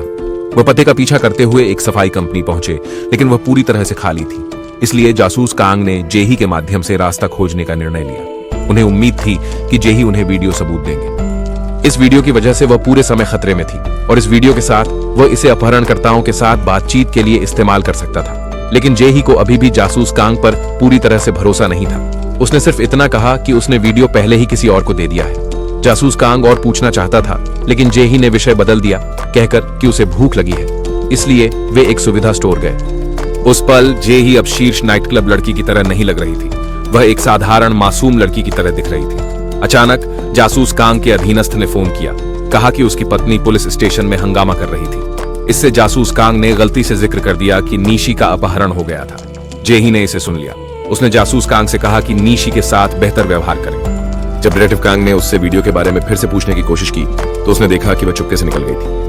वह पते का पीछा करते हुए एक सफाई कंपनी पहुंचे, लेकिन वह पूरी तरह से खाली थी। इसलिए जासूस कांग ने जेही के माध्यम से रास्ता खोजने का निर्णय लिया। उन्हें उम्मीद थी कि जेही उन्हें वीडियो सबूत देंगे। इस वीडियो की वजह से वह पूरे समय खतरे में थी और इस वीडियो के साथ वह इसे अपहरणकर्ताओं के साथ बातचीत के लिए इस्तेमाल कर सकता था। लेकिन जेही को अभी भी जासूस कांग पर पूरी तरह से भरोसा नहीं था। उसने सिर्फ इतना कहा कि उसने वीडियो पहले ही किसी और को दे दिया है। जासूस कांग और पूछना चाहता था, लेकिन जेही ने विषय बदल दिया, कहकर कि उसे भूख लगी है। इसलिए वे एक सुविधा स्टोर गए। उस पल जेही अब शीर्ष नाइट क्लब लड़की की तरह नहीं लग रही थी। वह एक साधारण मासूम लड़की की तरह दिख रही थी। अचानक जासूस कांग के अधीनस्थ ने फोन किया, कहा कि उसकी पत्नी पुलिस स्टेशन में हंगामा कर रही थी। इससे जासूस कांग ने गलती से जिक्र कर दिया कि नीशी का अपहरण हो गया था। जेही ने इसे सुन लिया। उसने जासूस कांग से कहा कि नीशी के साथ बेहतर व्यवहार करे। जब डिटेक्टिव कांग ने उससे वीडियो के बारे में फिर से पूछने की कोशिश की, तो उसने देखा कि वह चुपके से निकल गई थी।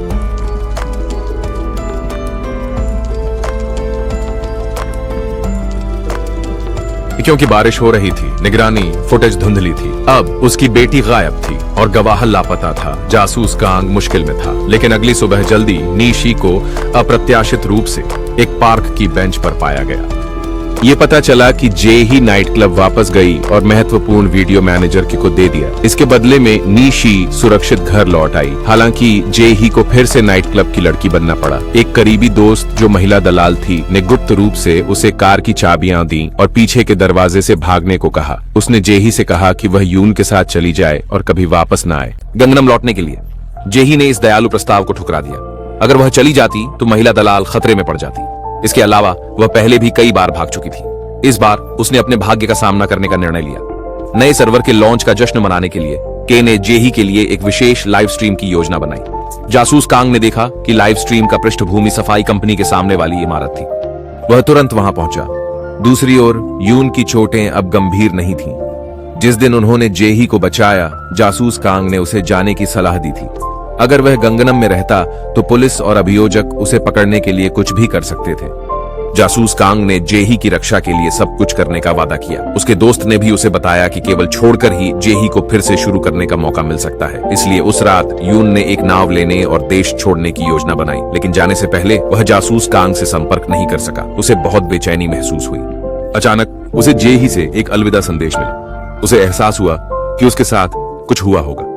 क्योंकि बारिश हो रही थी, निगरानी फुटेज धुंधली थी। अब उसकी बेटी गायब थी और गवाह लापता था। जासूस कांग मुश्किल में था, लेकिन अगली सुबह जल्दी नीशी को अप्रत्याशित रूप से एक पार्क की बेंच पर पाया गया। ये पता चला कि जे ही नाइट क्लब वापस गई और महत्वपूर्ण वीडियो मैनेजर को दे दिया। इसके बदले में नीशी सुरक्षित घर लौट आई। हालांकि जे ही को फिर से नाइट क्लब की लड़की बनना पड़ा। एक करीबी दोस्त जो महिला दलाल थी ने गुप्त रूप से उसे कार की चाबियां दी और पीछे के दरवाजे से भागने को कहा। उसने जे ही से कहा कि वह यून के साथ चली जाए और कभी वापस न आए। गंगनम लौटने के लिए जे ही ने इस दयालु प्रस्ताव को ठुकरा दिया। अगर वह चली जाती तो महिला दलाल खतरे में पड़ जाती। इसके अलावा वह पहले भी कई बार भाग चुकी थी। इस बार उसने अपने भाग्य का सामना करने का निर्णय लिया। नए सर्वर के लॉन्च का जश्न मनाने के लिए के ने जेही के लिए एक विशेष लाइव स्ट्रीम की योजना बनाई। जासूस कांग ने देखा कि लाइव स्ट्रीम का पृष्ठभूमि सफाई कंपनी के सामने वाली इमारत थी। वह तुरंत वहां पहुंचा। दूसरी ओर यून की चोटें अब गंभीर नहीं थीं। जिस दिन उन्होंने जेही को बचाया, जासूस कांग ने उसे जाने की सलाह दी थी। अगर वह गंगनम में रहता तो पुलिस और अभियोजक उसे पकड़ने के लिए कुछ भी कर सकते थे। जासूस कांग ने जेही की रक्षा के लिए सब कुछ करने का वादा किया। उसके दोस्त ने भी उसे बताया कि केवल छोड़कर ही जेही को फिर से शुरू करने का मौका मिल सकता है। इसलिए उस रात यून ने एक नाव लेने और देश छोड़ने की योजना बनाई। लेकिन जाने से पहले वह जासूस कांग से संपर्क नहीं कर सका। उसे बहुत बेचैनी महसूस हुई। अचानक उसे जेही से एक अलविदा संदेश मिला। उसे एहसास हुआ कि उसके साथ कुछ हुआ होगा,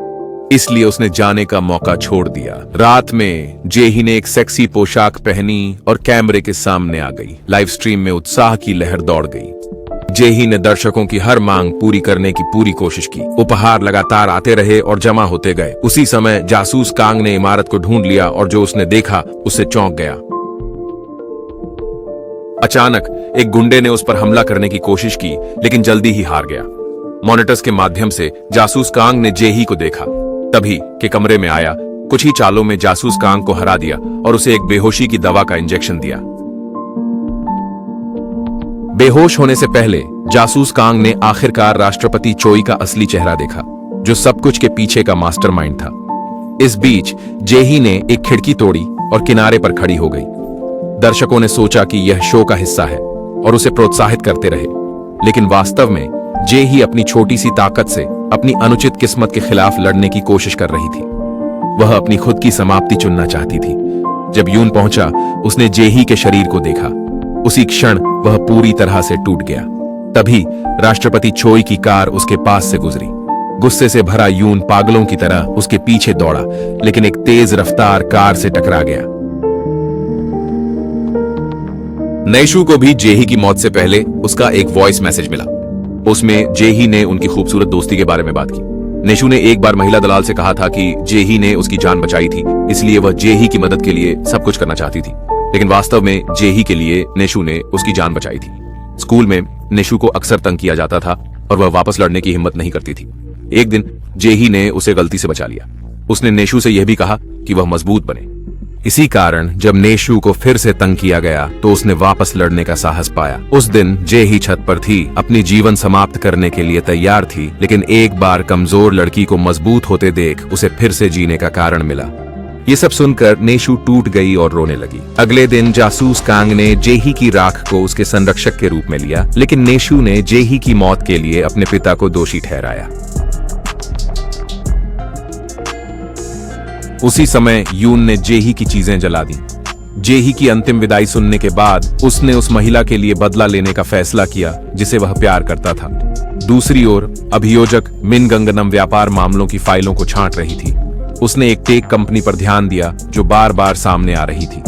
इसलिए उसने जाने का मौका छोड़ दिया। रात में जेही ने एक सेक्सी पोशाक पहनी और कैमरे के सामने आ गई। लाइव स्ट्रीम में उत्साह की लहर दौड़ गई। जेही ने दर्शकों की हर मांग पूरी करने की पूरी कोशिश की। उपहार लगातार आते रहे और जमा होते गए। उसी समय जासूस कांग ने इमारत को ढूंढ लिया और जो उसने देखा उससे चौंक गया। अचानक एक गुंडे ने उस पर हमला करने की कोशिश की, लेकिन जल्दी ही हार गया। मॉनिटर्स के माध्यम से जासूस कांग ने जेही को देखा, तभी के कमरे में आया, कुछ ही चालों में जासूस कांग को हरा दिया और उसे एक बेहोशी की दवा का इंजेक्शन दिया। बेहोश होने से पहले जासूस कांग ने आखिरकार राष्ट्रपति चोई का असली चेहरा देखा, जो सब कुछ के पीछे का मास्टरमाइंड था। इस बीच जेही ने एक खिड़की तोड़ी और किनारे पर खड़ी हो गई। दर्शकों ने सोचा कि यह शो का हिस्सा है और उसे प्रोत्साहित करते रहे, लेकिन वास्तव में जेही अपनी छोटी सी ताकत से अपनी अनुचित किस्मत के खिलाफ लड़ने की कोशिश कर रही थी। वह अपनी खुद की समाप्ति चुनना चाहती थी। जब यून पहुंचा, उसने जेही के शरीर को देखा। उसी क्षण वह पूरी तरह से टूट गया। तभी राष्ट्रपति चोई की कार उसके पास से गुजरी। गुस्से से भरा यून पागलों की तरह उसके पीछे दौड़ा, लेकिन एक तेज रफ्तार कार से टकरा गया। नैशू को भी जेही की मौत से पहले उसका एक वॉइस मैसेज मिला। उसमें जेही ने उनकी खूबसूरत दोस्ती के बारे में बात की। नेशू ने एक बार महिला दलाल से कहा था कि जेही ने उसकी जान बचाई थी, इसलिए वह जेही की मदद के लिए सब कुछ करना चाहती थी। लेकिन वास्तव में जेही के लिए नेशू ने उसकी जान बचाई थी। स्कूल में नेशू को अक्सर तंग किया जाता था और वह वापस लड़ने की हिम्मत नहीं करती थी। एक दिन जेही ने उसे गलती से बचा लिया। उसने नेशू से यह भी कहा कि वह मजबूत बने। इसी कारण जब नेशू को फिर से तंग किया गया तो उसने वापस लड़ने का साहस पाया। उस दिन जेही छत पर थी, अपनी जीवन समाप्त करने के लिए तैयार थी, लेकिन एक बार कमजोर लड़की को मजबूत होते देख उसे फिर से जीने का कारण मिला। ये सब सुनकर नेशू टूट गई और रोने लगी। अगले दिन जासूस कांग ने जेही की राख को उसके संरक्षक के रूप में लिया, लेकिन नेशू ने जेही की मौत के लिए अपने पिता को दोषी ठहराया। उसी समय यून ने जेही की चीजें जला दी। जेही की अंतिम विदाई सुनने के बाद उसने उस महिला के लिए बदला लेने का फैसला किया जिसे वह प्यार करता था। दूसरी ओर अभियोजक मिन गंगनम व्यापार मामलों की फाइलों को छांट रही थी। उसने एक टेक कंपनी पर ध्यान दिया जो बार बार सामने आ रही थी।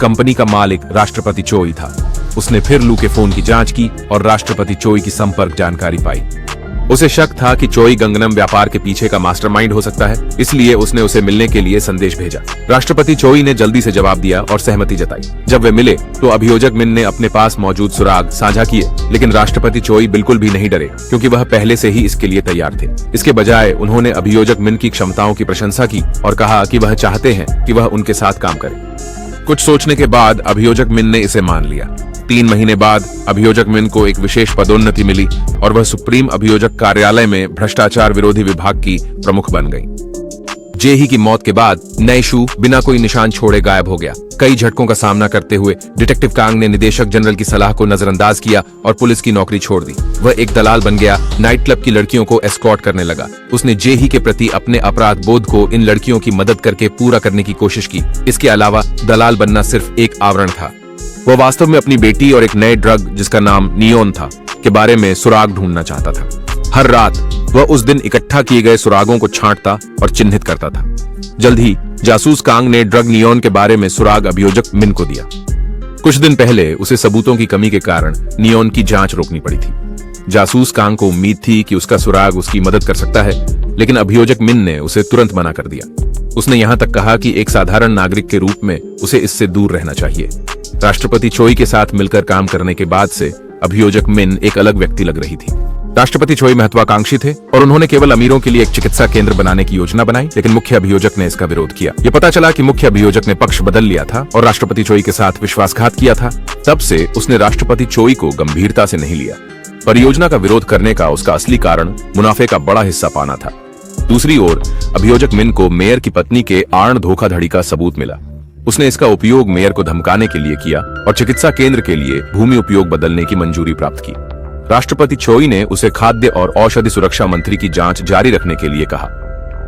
कंपनी का मालिक राष्ट्रपति चोई था। उसने फिर लू के फोन की जांच की और राष्ट्रपति चोई की संपर्क जानकारी पाई। उसे शक था कि चोई गंगनम व्यापार के पीछे का मास्टरमाइंड हो सकता है, इसलिए उसने उसे मिलने के लिए संदेश भेजा। राष्ट्रपति चोई ने जल्दी से जवाब दिया और सहमति जताई। जब वे मिले तो अभियोजक मिन ने अपने पास मौजूद सुराग साझा किए, लेकिन राष्ट्रपति चोई बिल्कुल भी नहीं डरे, क्योंकि वह पहले से ही इसके लिए तैयार थे। इसके बजाय उन्होंने अभियोजक मिन की क्षमताओं की प्रशंसा की और कहा कि वह चाहते हैं कि वह उनके साथ काम करे। कुछ सोचने के बाद अभियोजक मिन ने इसे मान लिया। 3 महीने बाद अभियोजक मिन को एक विशेष पदोन्नति मिली और वह सुप्रीम अभियोजक कार्यालय में भ्रष्टाचार विरोधी विभाग की प्रमुख बन गई। जेही की मौत के बाद नैशू बिना कोई निशान छोड़े गायब हो गया। कई झटकों का सामना करते हुए डिटेक्टिव कांग ने निदेशक जनरल की सलाह को नजरअंदाज किया और पुलिस की नौकरी छोड़ दी। वह एक दलाल बन गया, नाइट क्लब की लड़कियों को एस्कॉर्ट करने लगा। उसने जेही के प्रति अपने अपराध बोध को इन लड़कियों की मदद करके पूरा करने की कोशिश की। इसके अलावा दलाल बनना सिर्फ एक आवरण था। वह वास्तव में अपनी बेटी और एक नए ड्रग जिसका नाम नियोन था के बारे में सुराग ढूंढना चाहता था। हर रात वह उस दिन इकट्ठा किए गए सुरागों को छांटता और चिन्हित करता था। जल्द ही जासूस कांग ने ड्रग नियोन के बारे में सुराग अभियोजक मिन को दिया। कुछ दिन पहले उसे सबूतों की कमी के कारण नियोन की जांच रोकनी पड़ी थी। जासूस कांग को उम्मीद थी कि उसका सुराग उसकी मदद कर सकता है, लेकिन अभियोजक मिन ने उसे तुरंत मना कर दिया। उसने यहां तक कहा कि एक साधारण नागरिक के रूप में उसे इससे दूर रहना चाहिए। राष्ट्रपति चोई के साथ मिलकर काम करने के बाद से अभियोजक मिन एक अलग व्यक्ति लग रही थी। राष्ट्रपति चोई महत्वाकांक्षी थे और उन्होंने केवल अमीरों के लिए एक चिकित्सा केंद्र बनाने की योजना बनाई, लेकिन मुख्य अभियोजक ने इसका विरोध किया। यह पता चला कि मुख्य अभियोजक ने पक्ष बदल लिया था और राष्ट्रपति चोई के साथ विश्वासघात किया था। तब से उसने राष्ट्रपति चोई को गंभीरता से नहीं लिया। परियोजना का विरोध करने का उसका असली कारण मुनाफे का बड़ा हिस्सा पाना था। दूसरी ओर अभियोजक मिन को मेयर की पत्नी के आर्ण धोखाधड़ी का सबूत मिला। उसने इसका उपयोग मेयर को धमकाने के लिए किया और चिकित्सा केंद्र के लिए भूमि उपयोग बदलने की मंजूरी प्राप्त की। राष्ट्रपति चोई ने उसे खाद्य और औषधि सुरक्षा मंत्री की जांच जारी रखने के लिए कहा।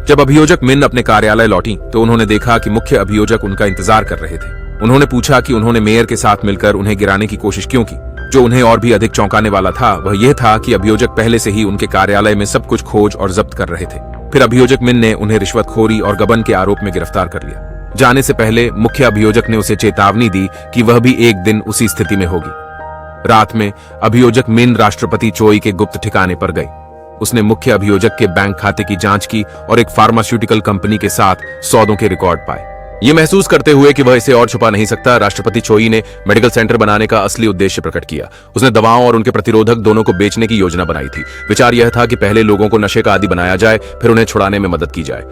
जब अभियोजक मिन अपने कार्यालय लौटी तो उन्होंने देखा कि मुख्य अभियोजक उनका इंतजार कर रहे थे। उन्होंने पूछा कि उन्होंने मेयर के साथ मिलकर उन्हें गिराने की कोशिश क्यों की। जो उन्हें और भी अधिक चौंकाने वाला था वह यह था कि अभियोजक पहले से ही उनके कार्यालय में सब कुछ खोज और जब्त कर रहे थे। फिर अभियोजक मिन ने उन्हें रिश्वतखोरी और गबन के आरोप में गिरफ्तार कर लिया। जाने से पहले मुख्य अभियोजक ने उसे चेतावनी दी कि वह भी एक दिन उसी स्थिति में होगी। रात में अभियोजक मिन राष्ट्रपति चोई के गुप्त ठिकाने पर गई। उसने मुख्य अभियोजक के बैंक खाते की जांच की और एक फार्मास्यूटिकल कंपनी के साथ सौदों के रिकॉर्ड पाए। ये महसूस करते हुए कि वह इसे और छुपा नहीं सकता, राष्ट्रपति चोई ने मेडिकल सेंटर बनाने का असली उद्देश्य प्रकट किया। उसने दवाओं और उनके प्रतिरोधक दोनों को बेचने की योजना बनाई थी। विचार यह था कि पहले लोगों को नशे का आदी बनाया जाए, फिर उन्हें छुड़ाने में मदद की जाए।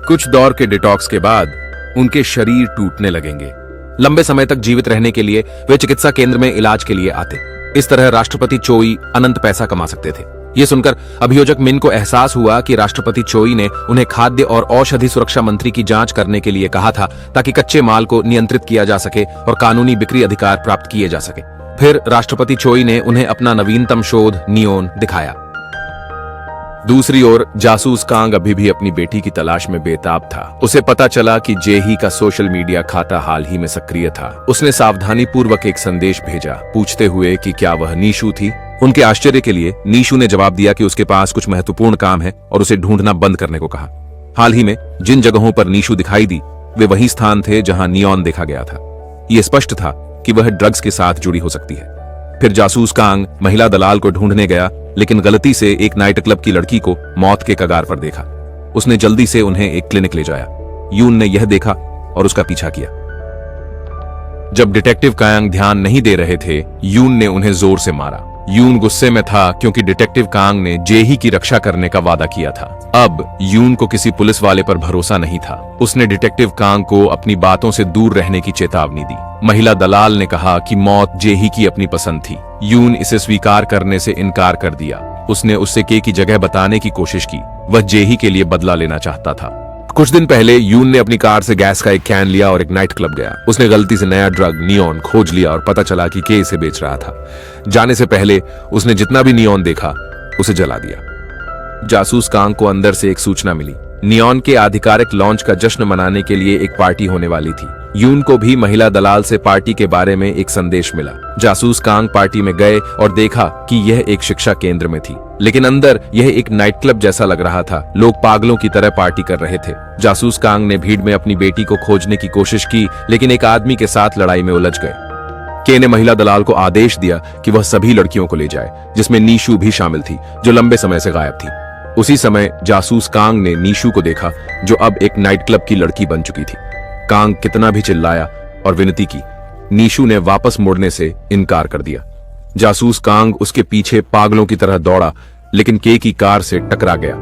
कुछ दौर के डिटॉक्स के बाद उनके शरीर टूटने लगेंगे। लंबे समय तक जीवित रहने के लिए वे चिकित्सा केंद्र में इलाज के लिए आते। इस तरह राष्ट्रपति चोई अनंत पैसा कमा सकते थे। यह सुनकर अभियोजक मिन को एहसास हुआ कि राष्ट्रपति चोई ने उन्हें खाद्य और औषधि सुरक्षा मंत्री की जांच करने के लिए कहा था, ताकि कच्चे माल को नियंत्रित किया जा सके और कानूनी बिक्री अधिकार प्राप्त किए जा सके। फिर राष्ट्रपति चोई ने उन्हें अपना नवीनतम शोध नियोन दिखाया। दूसरी ओर जासूस कांग अभी भी अपनी बेटी की तलाश में बेताब था। उसे पता चला कि जेही का सोशल मीडिया खाता हाल ही में सक्रिय था। उसने सावधानी पूर्वक एक संदेश भेजा, पूछते हुए कि क्या वह नीशू थी। उनके आश्चर्य के लिए नीशू ने जवाब दिया कि उसके पास कुछ महत्वपूर्ण काम है और उसे ढूंढना बंद करने को कहा। हाल ही में जिन जगहों पर नीशू दिखाई दी वे वही स्थान थे जहां नियोन देखा गया था। यह स्पष्ट था कि वह ड्रग्स के साथ जुड़ी हो सकती है। फिर जासूस कांग महिला दलाल को ढूंढने गया, लेकिन गलती से एक नाइट क्लब की लड़की को मौत के कगार पर देखा। उसने जल्दी से उन्हें एक क्लिनिक ले जाया। यून ने यह देखा और उसका पीछा किया। जब डिटेक्टिव कांग ध्यान नहीं दे रहे थे, यून ने उन्हें जोर से मारा। यून गुस्से में था क्योंकि डिटेक्टिव कांग ने जेही की रक्षा करने का वादा किया था। अब यून को किसी पुलिस वाले पर भरोसा नहीं था। उसने डिटेक्टिव कांग को अपनी बातों से दूर रहने की चेतावनी दी। महिला दलाल ने कहा कि मौत जेही की अपनी पसंद थी। यून इसे स्वीकार करने से इनकार कर दिया। उसने उससे के की जगह बताने की कोशिश की। वह जेही के लिए बदला लेना चाहता था। कुछ दिन पहले यून ने अपनी कार से गैस का एक कैन लिया और एक नाइट क्लब गया। उसने गलती से नया ड्रग नियोन खोज लिया और पता चला कि के इसे बेच रहा था। जाने से पहले उसने जितना भी नियोन देखा उसे जला दिया। जासूस कांग को अंदर से एक सूचना मिली। नियोन के आधिकारिक लॉन्च का जश्न मनाने के लिए एक पार्टी होने वाली थी। यून को भी महिला दलाल से पार्टी के बारे में एक संदेश मिला। जासूस कांग पार्टी में गए और देखा कि यह एक शिक्षा केंद्र में थी, लेकिन अंदर यह एक नाइट क्लब जैसा लग रहा था। लोग पागलों की तरह पार्टी कर रहे थे। जासूस कांग ने भीड़ में अपनी बेटी को खोजने की कोशिश की, लेकिन एक आदमी के साथ लड़ाई में उलझ गए। के ने महिला दलाल को आदेश दिया कि वह सभी लड़कियों को ले जाए, जिसमें नीशू भी शामिल थी, जो लंबे समय से गायब थी। उसी समय जासूस कांग ने नीशू को देखा, जो अब एक नाइट क्लब की लड़की बन चुकी थी। कांग कितना भी चिल्लाया और विनती की, नीशू ने वापस मुड़ने से इनकार कर दिया। जासूस कांग उसके पीछे पागलों की तरह दौड़ा, लेकिन के की कार से टकरा गया।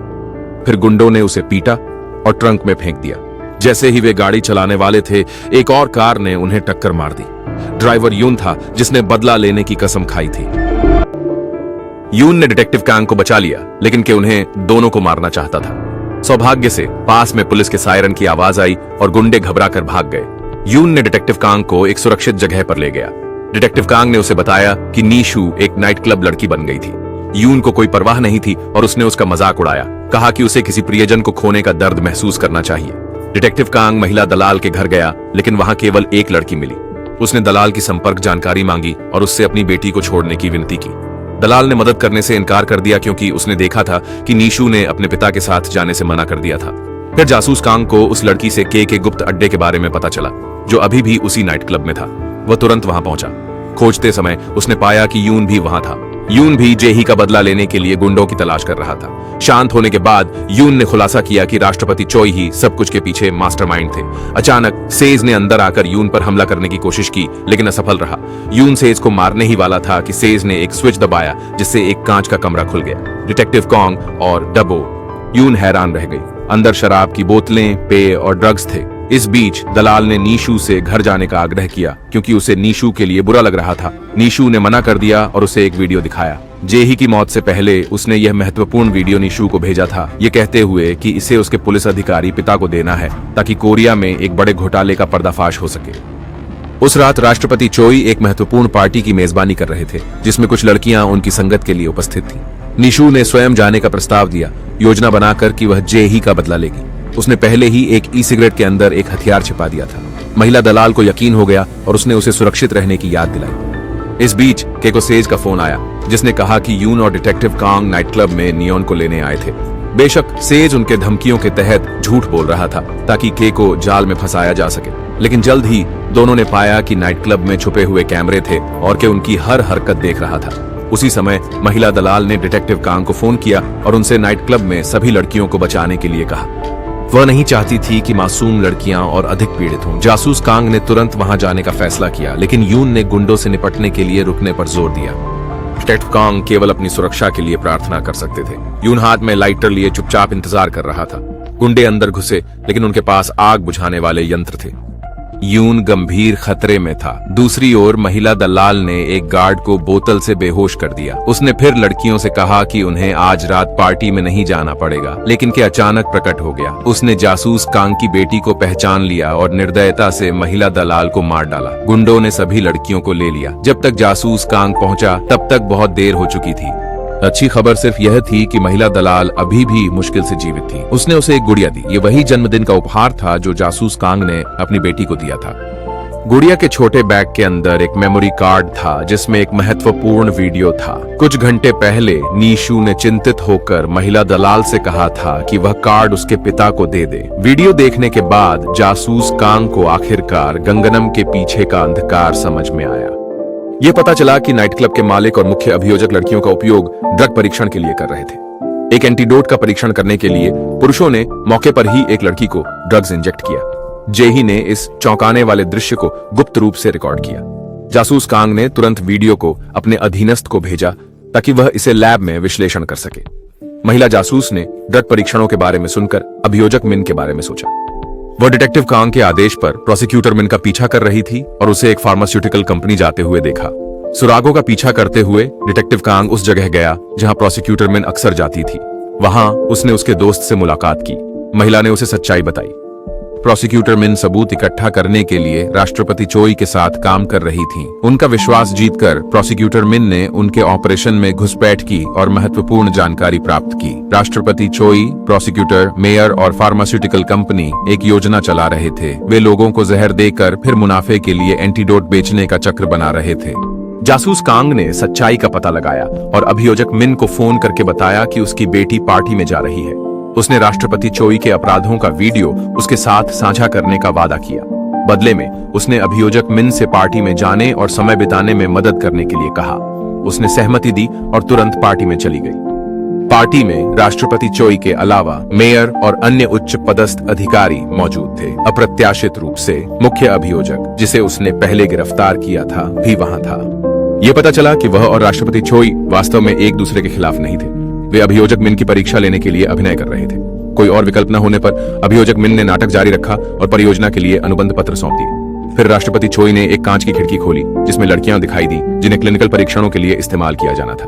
फिर गुंडों ने उसे पीटा और ट्रंक में फेंक दिया। जैसे ही वे गाड़ी चलाने वाले थे, एक और कार ने उन्हें टक्कर मार दी। ड्राइवर यून था, जिसने बदला लेने की कसम खाई थी। यून ने डिटेक्टिव कांग को बचा लिया, लेकिन के उन्हें दोनों को मारना चाहता था। सौभाग्य से पास में पुलिस के सायरन की आवाज आई और गुंडे घबराकर भाग गए। यून ने डिटेक्टिव कांग को एक सुरक्षित जगह पर ले गया। डिटेक्टिव कांग ने उसे बताया कि नीशू एक नाइट क्लब लड़की बन गई थी। यून को कोई परवाह नहीं थी और उसने उसका मजाक उड़ाया, कहा कि उसे किसी प्रियजन को खोने का दर्द महसूस करना चाहिए। डिटेक्टिव कांग महिला दलाल के घर गया, लेकिन वहां केवल एक लड़की मिली। उसने दलाल की संपर्क जानकारी मांगी और उससे अपनी बेटी को छोड़ने की विनती की। दलाल ने मदद करने से इनकार कर दिया क्योंकि उसने देखा था कि नीशू ने अपने पिता के साथ जाने से मना कर दिया था। फिर जासूस कांग को उस लड़की से के गुप्त अड्डे के बारे में पता चला, जो अभी भी उसी नाइट क्लब में था। वह तुरंत वहां पहुंचा। खोजते समय उसने पाया कि यून भी वहां था। यून भी जेही का बदला लेने के लिए गुंडों की तलाश कर रहा था। शांत होने के बाद यून ने खुलासा किया कि राष्ट्रपति चोई ही सब कुछ के पीछे मास्टरमाइंड थे। अचानक सेज ने अंदर आकर यून पर हमला करने की कोशिश की, लेकिन असफल रहा। यून सेज को मारने ही वाला था कि सेज ने एक स्विच दबाया, जिससे एक कांच का कमरा खुल गया। डिटेक्टिव कॉन्ग और डबो यून हैरान रह गई। अंदर शराब की बोतलें, पेय और ड्रग्स थे। इस बीच दलाल ने नीशू से घर जाने का आग्रह किया क्योंकि उसे नीशू के लिए बुरा लग रहा था। नीशू ने मना कर दिया और उसे एक वीडियो दिखाया। जेही की मौत से पहले उसने यह महत्वपूर्ण वीडियो नीशू को भेजा था, ये कहते हुए कि इसे उसके पुलिस अधिकारी पिता को देना है ताकि कोरिया में एक बड़े घोटाले का पर्दाफाश हो सके। उस रात राष्ट्रपति चोई एक महत्वपूर्ण पार्टी की मेजबानी कर रहे थे, जिसमें कुछ लड़कियां उनकी संगत के लिए उपस्थित थीं। नीशू ने स्वयं जाने का प्रस्ताव दिया, योजना बनाकर कि वह जेही का बदला लेगी। उसने पहले ही एक ई सिगरेट के अंदर एक हथियार छिपा दिया था। महिला दलाल को यकीन हो गया और उसने उसे सुरक्षित रहने की याद दिलाई। इस बीच केको सेज का फोन आया, जिसने कहा कि यून और डिटेक्टिव कांग नाइट क्लब में नियोन को लेने आए थे। बेशक सेज उनके धमकियों के तहत झूठ बोल रहा था ताकि के को जाल में फंसाया जा सके, लेकिन जल्द ही दोनों ने पाया कि नाइट क्लब में छुपे हुए कैमरे थे और के उनकी हर हरकत देख रहा था। उसी समय महिला दलाल ने डिटेक्टिव कांग को फोन किया और उनसे नाइट क्लब में सभी लड़कियों को बचाने के लिए कहा। वह नहीं चाहती थी कि मासूम लड़कियां और अधिक पीड़ित हों। जासूस कांग ने तुरंत वहां जाने का फैसला किया, लेकिन यून ने गुंडों से निपटने के लिए रुकने पर जोर दिया। डिटेक्टिव कांग केवल अपनी सुरक्षा के लिए प्रार्थना कर सकते थे। यून हाथ में लाइटर लिए चुपचाप इंतजार कर रहा था। गुंडे अंदर घुसे, लेकिन उनके पास आग बुझाने वाले यंत्र थे। यून गंभीर खतरे में था। दूसरी ओर महिला दलाल ने एक गार्ड को बोतल से बेहोश कर दिया। उसने फिर लड़कियों से कहा कि उन्हें आज रात पार्टी में नहीं जाना पड़ेगा, लेकिन के अचानक प्रकट हो गया। उसने जासूस कांग की बेटी को पहचान लिया और निर्दयता से महिला दलाल को मार डाला। गुंडों ने सभी लड़कियों को ले लिया। जब तक जासूस कांग पहुंचा, तब तक बहुत देर हो चुकी थी। अच्छी खबर सिर्फ यह थी कि महिला दलाल अभी भी मुश्किल से जीवित थी। उसने उसे एक गुड़िया दी। ये वही जन्मदिन का उपहार था जो जासूस कांग ने अपनी बेटी को दिया था। गुड़िया के छोटे बैग के अंदर एक मेमोरी कार्ड था, जिसमें एक महत्वपूर्ण वीडियो था। कुछ घंटे पहले नीशू ने चिंतित होकर महिला दलाल से कहा था कि वह कार्ड उसके पिता को दे दे। वीडियो देखने के बाद जासूस कांग को आखिरकार गंगनम के पीछे का अंधकार समझ में आया। यह पता चला कि नाइट क्लब के मालिक और मुख्य अभियोजक लड़कियों का उपयोग ड्रग परीक्षण के लिए कर रहे थे। एक एंटीडोट का परीक्षण करने के लिए पुरुषों ने मौके पर ही एक लड़की को ड्रग्स इंजेक्ट किया। जेही ने इस चौंकाने वाले दृश्य को गुप्त रूप से रिकॉर्ड किया। जासूस कांग ने तुरंत वीडियो को अपने अधीनस्थ को भेजा ताकि वह इसे लैब में विश्लेषण कर सके। महिला जासूस ने ड्रग परीक्षणों के बारे में सुनकर अभियोजक मिन के बारे में सोचा। वह डिटेक्टिव कांग के आदेश पर प्रोसिक्यूटर मिन का पीछा कर रही थी और उसे एक फार्मास्यूटिकल कंपनी जाते हुए देखा। सुरागों का पीछा करते हुए डिटेक्टिव कांग उस जगह गया जहां प्रोसिक्यूटर मिन अक्सर जाती थी। वहां उसने उसके दोस्त से मुलाकात की। महिला ने उसे सच्चाई बताई। प्रोसिक्यूटर मिन सबूत इकट्ठा करने के लिए राष्ट्रपति चोई के साथ काम कर रही थी। उनका विश्वास जीतकर प्रोसिक्यूटर मिन ने उनके ऑपरेशन में घुसपैठ की और महत्वपूर्ण जानकारी प्राप्त की। राष्ट्रपति चोई, प्रोसिक्यूटर, मेयर और फार्मास्यूटिकल कंपनी एक योजना चला रहे थे। वे लोगों को जहर देकर फिर मुनाफे के लिए एंटीडोट बेचने का चक्र बना रहे थे। जासूस कांग ने सच्चाई का पता लगाया और अभियोजक मिन को फोन करके बताया कि उसकी बेटी पार्टी में जा रही है। उसने राष्ट्रपति चोई के अपराधों का वीडियो उसके साथ साझा करने का वादा किया। बदले में उसने अभियोजक मिन से पार्टी में जाने और समय बिताने में मदद करने के लिए कहा। उसने सहमति दी और तुरंत पार्टी में चली गई। पार्टी में राष्ट्रपति चोई के अलावा मेयर और अन्य उच्च पदस्थ अधिकारी मौजूद थे। अप्रत्याशित रूप से मुख्य अभियोजक, जिसे उसने पहले गिरफ्तार किया था, भी वहां था। यह पता चला कि वह और राष्ट्रपति चोई वास्तव में एक दूसरे के खिलाफ नहीं थे। वे अभियोजक मिन की परीक्षा लेने के लिए अभिनय कर रहे थे। कोई और विकल्प न होने पर अभियोजक मिन ने नाटक जारी रखा और परियोजना के लिए अनुबंध पत्र सौंप दिए। फिर राष्ट्रपति चोई ने एक कांच की खिड़की खोली जिसमें लड़कियां दिखाई दी जिन्हें क्लिनिकल परीक्षणों के लिए इस्तेमाल किया जाना था।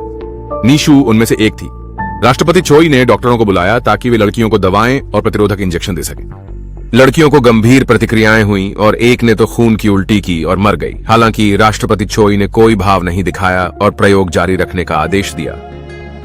नीशू उनमें से एक थी। राष्ट्रपति चोई ने डॉक्टरों को बुलाया ताकि वे लड़कियों को दवाएं और प्रतिरोधक इंजेक्शन दे सके। लड़कियों को गंभीर प्रतिक्रियाएं हुई और एक ने तो खून की उल्टी की और मर गई। हालांकि राष्ट्रपति चोई ने कोई भाव नहीं दिखाया और प्रयोग जारी रखने का आदेश दिया।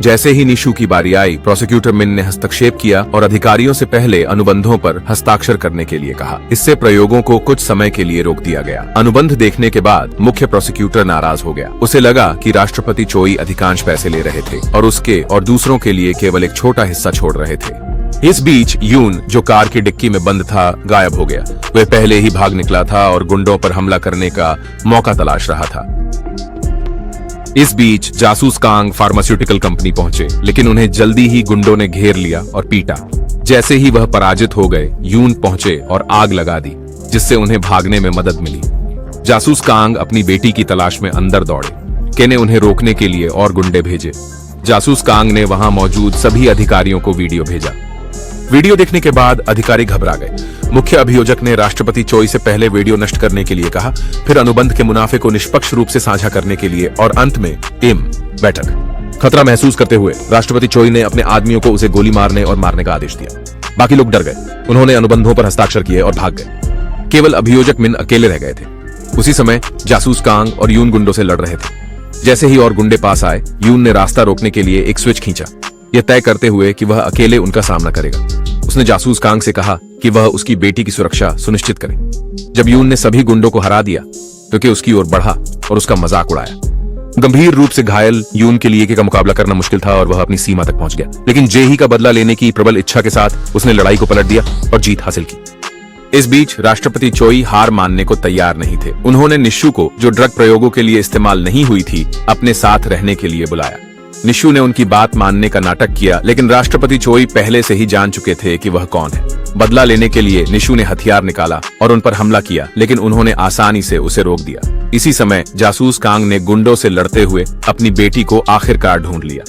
जैसे ही निशु की बारी आई, प्रोसिक्यूटर मिन ने हस्तक्षेप किया और अधिकारियों से पहले अनुबंधों पर हस्ताक्षर करने के लिए कहा। इससे प्रयोगों को कुछ समय के लिए रोक दिया गया। अनुबंध देखने के बाद मुख्य प्रोसिक्यूटर नाराज हो गया। उसे लगा कि राष्ट्रपति चोई अधिकांश पैसे ले रहे थे और उसके और दूसरों के लिए केवल एक छोटा हिस्सा छोड़ रहे थे। इस बीच यून, जो कार की डिक्की में बंद था, गायब हो गया। वह पहले ही भाग निकला था और गुंडों पर हमला करने का मौका तलाश रहा था। इस बीच जासूस कांग फार्मास्यूटिकल कंपनी पहुंचे, लेकिन उन्हें जल्दी ही गुंडों ने घेर लिया और पीटा। जैसे ही वह पराजित हो गए, यून पहुंचे और आग लगा दी, जिससे उन्हें भागने में मदद मिली। जासूस कांग अपनी बेटी की तलाश में अंदर दौड़े। के ने उन्हें रोकने के लिए और गुंडे भेजे। जासूस कांग ने वहां मौजूद सभी अधिकारियों को वीडियो भेजा। वीडियो देखने के बाद अधिकारी घबरा गए। मुख्य अभियोजक ने राष्ट्रपति चोई से पहले वीडियो नष्ट करने के लिए कहा, फिर अनुबंध के मुनाफे को निष्पक्ष रूप से साझा करने के लिए, और अंत में बैठक। खतरा महसूस करते हुए राष्ट्रपति चोई ने अपने आदमियों को उसे गोली मारने और मारने का आदेश दिया। बाकी लोग डर गए। उन्होंने अनुबंधों पर हस्ताक्षर किए और भाग गए। केवल अभियोजक मिन अकेले रह गए थे। उसी समय जासूस कांग और यून गुंडों से लड़ रहे थे। जैसे ही और गुंडे पास आए, यून ने रास्ता रोकने के लिए एक स्विच खींचा, यह तय करते हुए कि वह अकेले उनका सामना करेगा। उसने जासूस कांग से कहा कि वह उसकी बेटी की सुरक्षा सुनिश्चित करे। जब यून ने सभी गुंडों को हरा दिया, तो के उसकी ओर बढ़ा और उसका मजाक उड़ाया। गंभीर रूप से घायल यून के लिए के का मुकाबला करना मुश्किल था और वह अपनी सीमा तक पहुंच गया। लेकिन जेही का बदला लेने की प्रबल इच्छा के साथ उसने लड़ाई को पलट दिया और जीत हासिल की। इस बीच राष्ट्रपति चोई हार मानने को तैयार नहीं थे। उन्होंने निशु को, जो ड्रग प्रयोगों के लिए इस्तेमाल नहीं हुई थी, अपने साथ रहने के लिए बुलाया। निशु ने उनकी बात मानने का नाटक किया, लेकिन राष्ट्रपति चोई पहले से ही जान चुके थे कि वह कौन है। बदला लेने के लिए निशु ने हथियार निकाला और उन पर हमला किया, लेकिन उन्होंने आसानी से उसे रोक दिया। इसी समय जासूस कांग ने गुंडों से लड़ते हुए अपनी बेटी को आखिरकार ढूंढ लिया।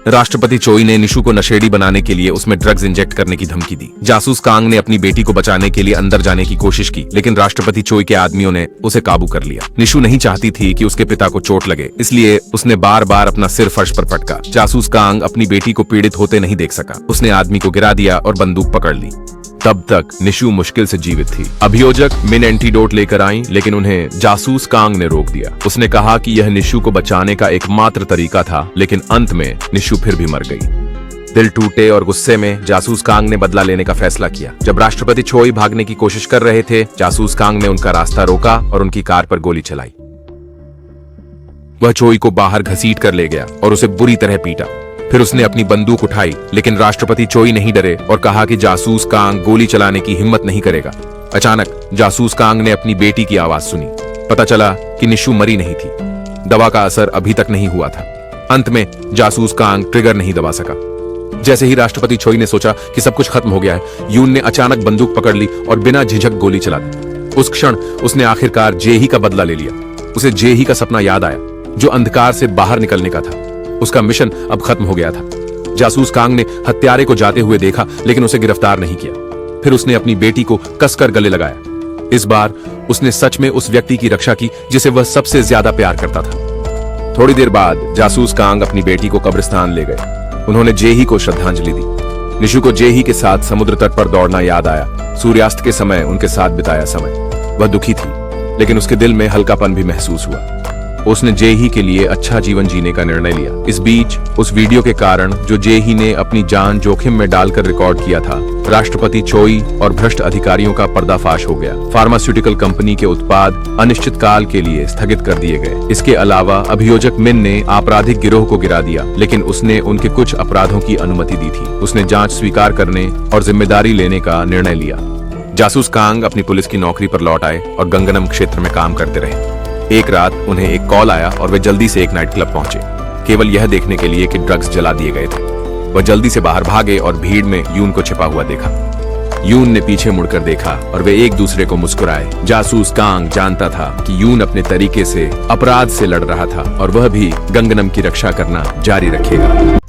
राष्ट्रपति चोई ने निशु को नशेड़ी बनाने के लिए उसमें ड्रग्स इंजेक्ट करने की धमकी दी। जासूस कांग ने अपनी बेटी को बचाने के लिए अंदर जाने की कोशिश की, लेकिन राष्ट्रपति चोई के आदमियों ने उसे काबू कर लिया। निशु नहीं चाहती थी कि उसके पिता को चोट लगे, इसलिए उसने बार बार अपना सिर फर्श पर पटका। जासूस कांग अपनी बेटी को पीड़ित होते नहीं देख सका। उसने आदमी को गिरा दिया और बंदूक पकड़ ली। तब तक निशु मुश्किल से जीवित थी। अभियोजक मिन एंटीडोट लेकर आई, लेकिन उन्हें जासूस कांग ने रोक दिया। उसने कहा कि यह निशु को बचाने का एकमात्र तरीका था, लेकिन अंत में निशु फिर भी मर गई। दिल टूटे और गुस्से में जासूस कांग ने बदला लेने का फैसला किया। जब राष्ट्रपति चोई भागने की कोशिश कर रहे थे, जासूस कांग ने उनका रास्ता रोका और उनकी कार पर गोली चलाई। वह चोई को बाहर घसीट कर ले गया और उसे बुरी तरह पीटा। फिर उसने अपनी बंदूक उठाई, लेकिन राष्ट्रपति चोई नहीं डरे और कहा कि जासूस कांग गोली चलाने की हिम्मत नहीं करेगा। अचानक जासूस कांग ने अपनी बेटी की आवाज सुनी। पता चला कि निशु मरी नहीं थी। दवा का असर अभी तक नहीं हुआ था। अंत में जासूस कांग ट्रिगर नहीं दबा सका। जैसे ही राष्ट्रपति चोई ने सोचा कि सब कुछ खत्म हो गया है, यून ने अचानक बंदूक पकड़ ली और बिना झिझक गोली चला दी। उस क्षण उसने आखिरकार जेही का बदला ले लिया। उसे जेही का सपना याद आया, जो अंधकार से बाहर निकलने का था। उसका मिशन अब खत्म हो गया था। जासूस कांग ने हत्यारे को जाते हुए देखा, लेकिन उसे गिरफ्तार नहीं किया। फिर उसने अपनी बेटी को कसकर गले लगाया। इस बार उसने सच में उस व्यक्ति की रक्षा की जिसे वह सबसे ज्यादा प्यार करता था। थोड़ी देर बाद जासूस कांग अपनी बेटी को कब्रिस्तान ले गए। उन्होंने जेही को श्रद्धांजलि दी। निशु को जेही के साथ समुद्र तट पर दौड़ना याद आया। सूर्यास्त के समय उनके साथ बिताया समय। वह दुखी थी, लेकिन उसके दिल में हल्कापन भी महसूस हुआ। उसने जेही के लिए अच्छा जीवन जीने का निर्णय लिया। इस बीच उस वीडियो के कारण, जो जेही ने अपनी जान जोखिम में डालकर रिकॉर्ड किया था, राष्ट्रपति चोई और भ्रष्ट अधिकारियों का पर्दाफाश हो गया। फार्मास्यूटिकल कंपनी के उत्पाद अनिश्चित काल के लिए स्थगित कर दिए गए। इसके अलावा अभियोजक मिन ने आपराधिक गिरोह को गिरा दिया, लेकिन उसने उनके कुछ अपराधों की अनुमति दी थी। उसने जांच स्वीकार करने और जिम्मेदारी लेने का निर्णय लिया। जासूस कांग अपनी पुलिस की नौकरी पर लौट आए और गंगनम क्षेत्र में काम करते रहे। एक रात उन्हें एक कॉल आया और वे जल्दी से एक नाइट क्लब पहुंचे, केवल यह देखने के लिए कि ड्रग्स जला दिए गए थे। वह जल्दी से बाहर भागे और भीड़ में यून को छिपा हुआ देखा। यून ने पीछे मुड़कर देखा और वे एक दूसरे को मुस्कुराए। जासूस कांग जानता था कि यून अपने तरीके से अपराध से लड़ रहा था और वह भी गंगनम की रक्षा करना जारी रखेगा।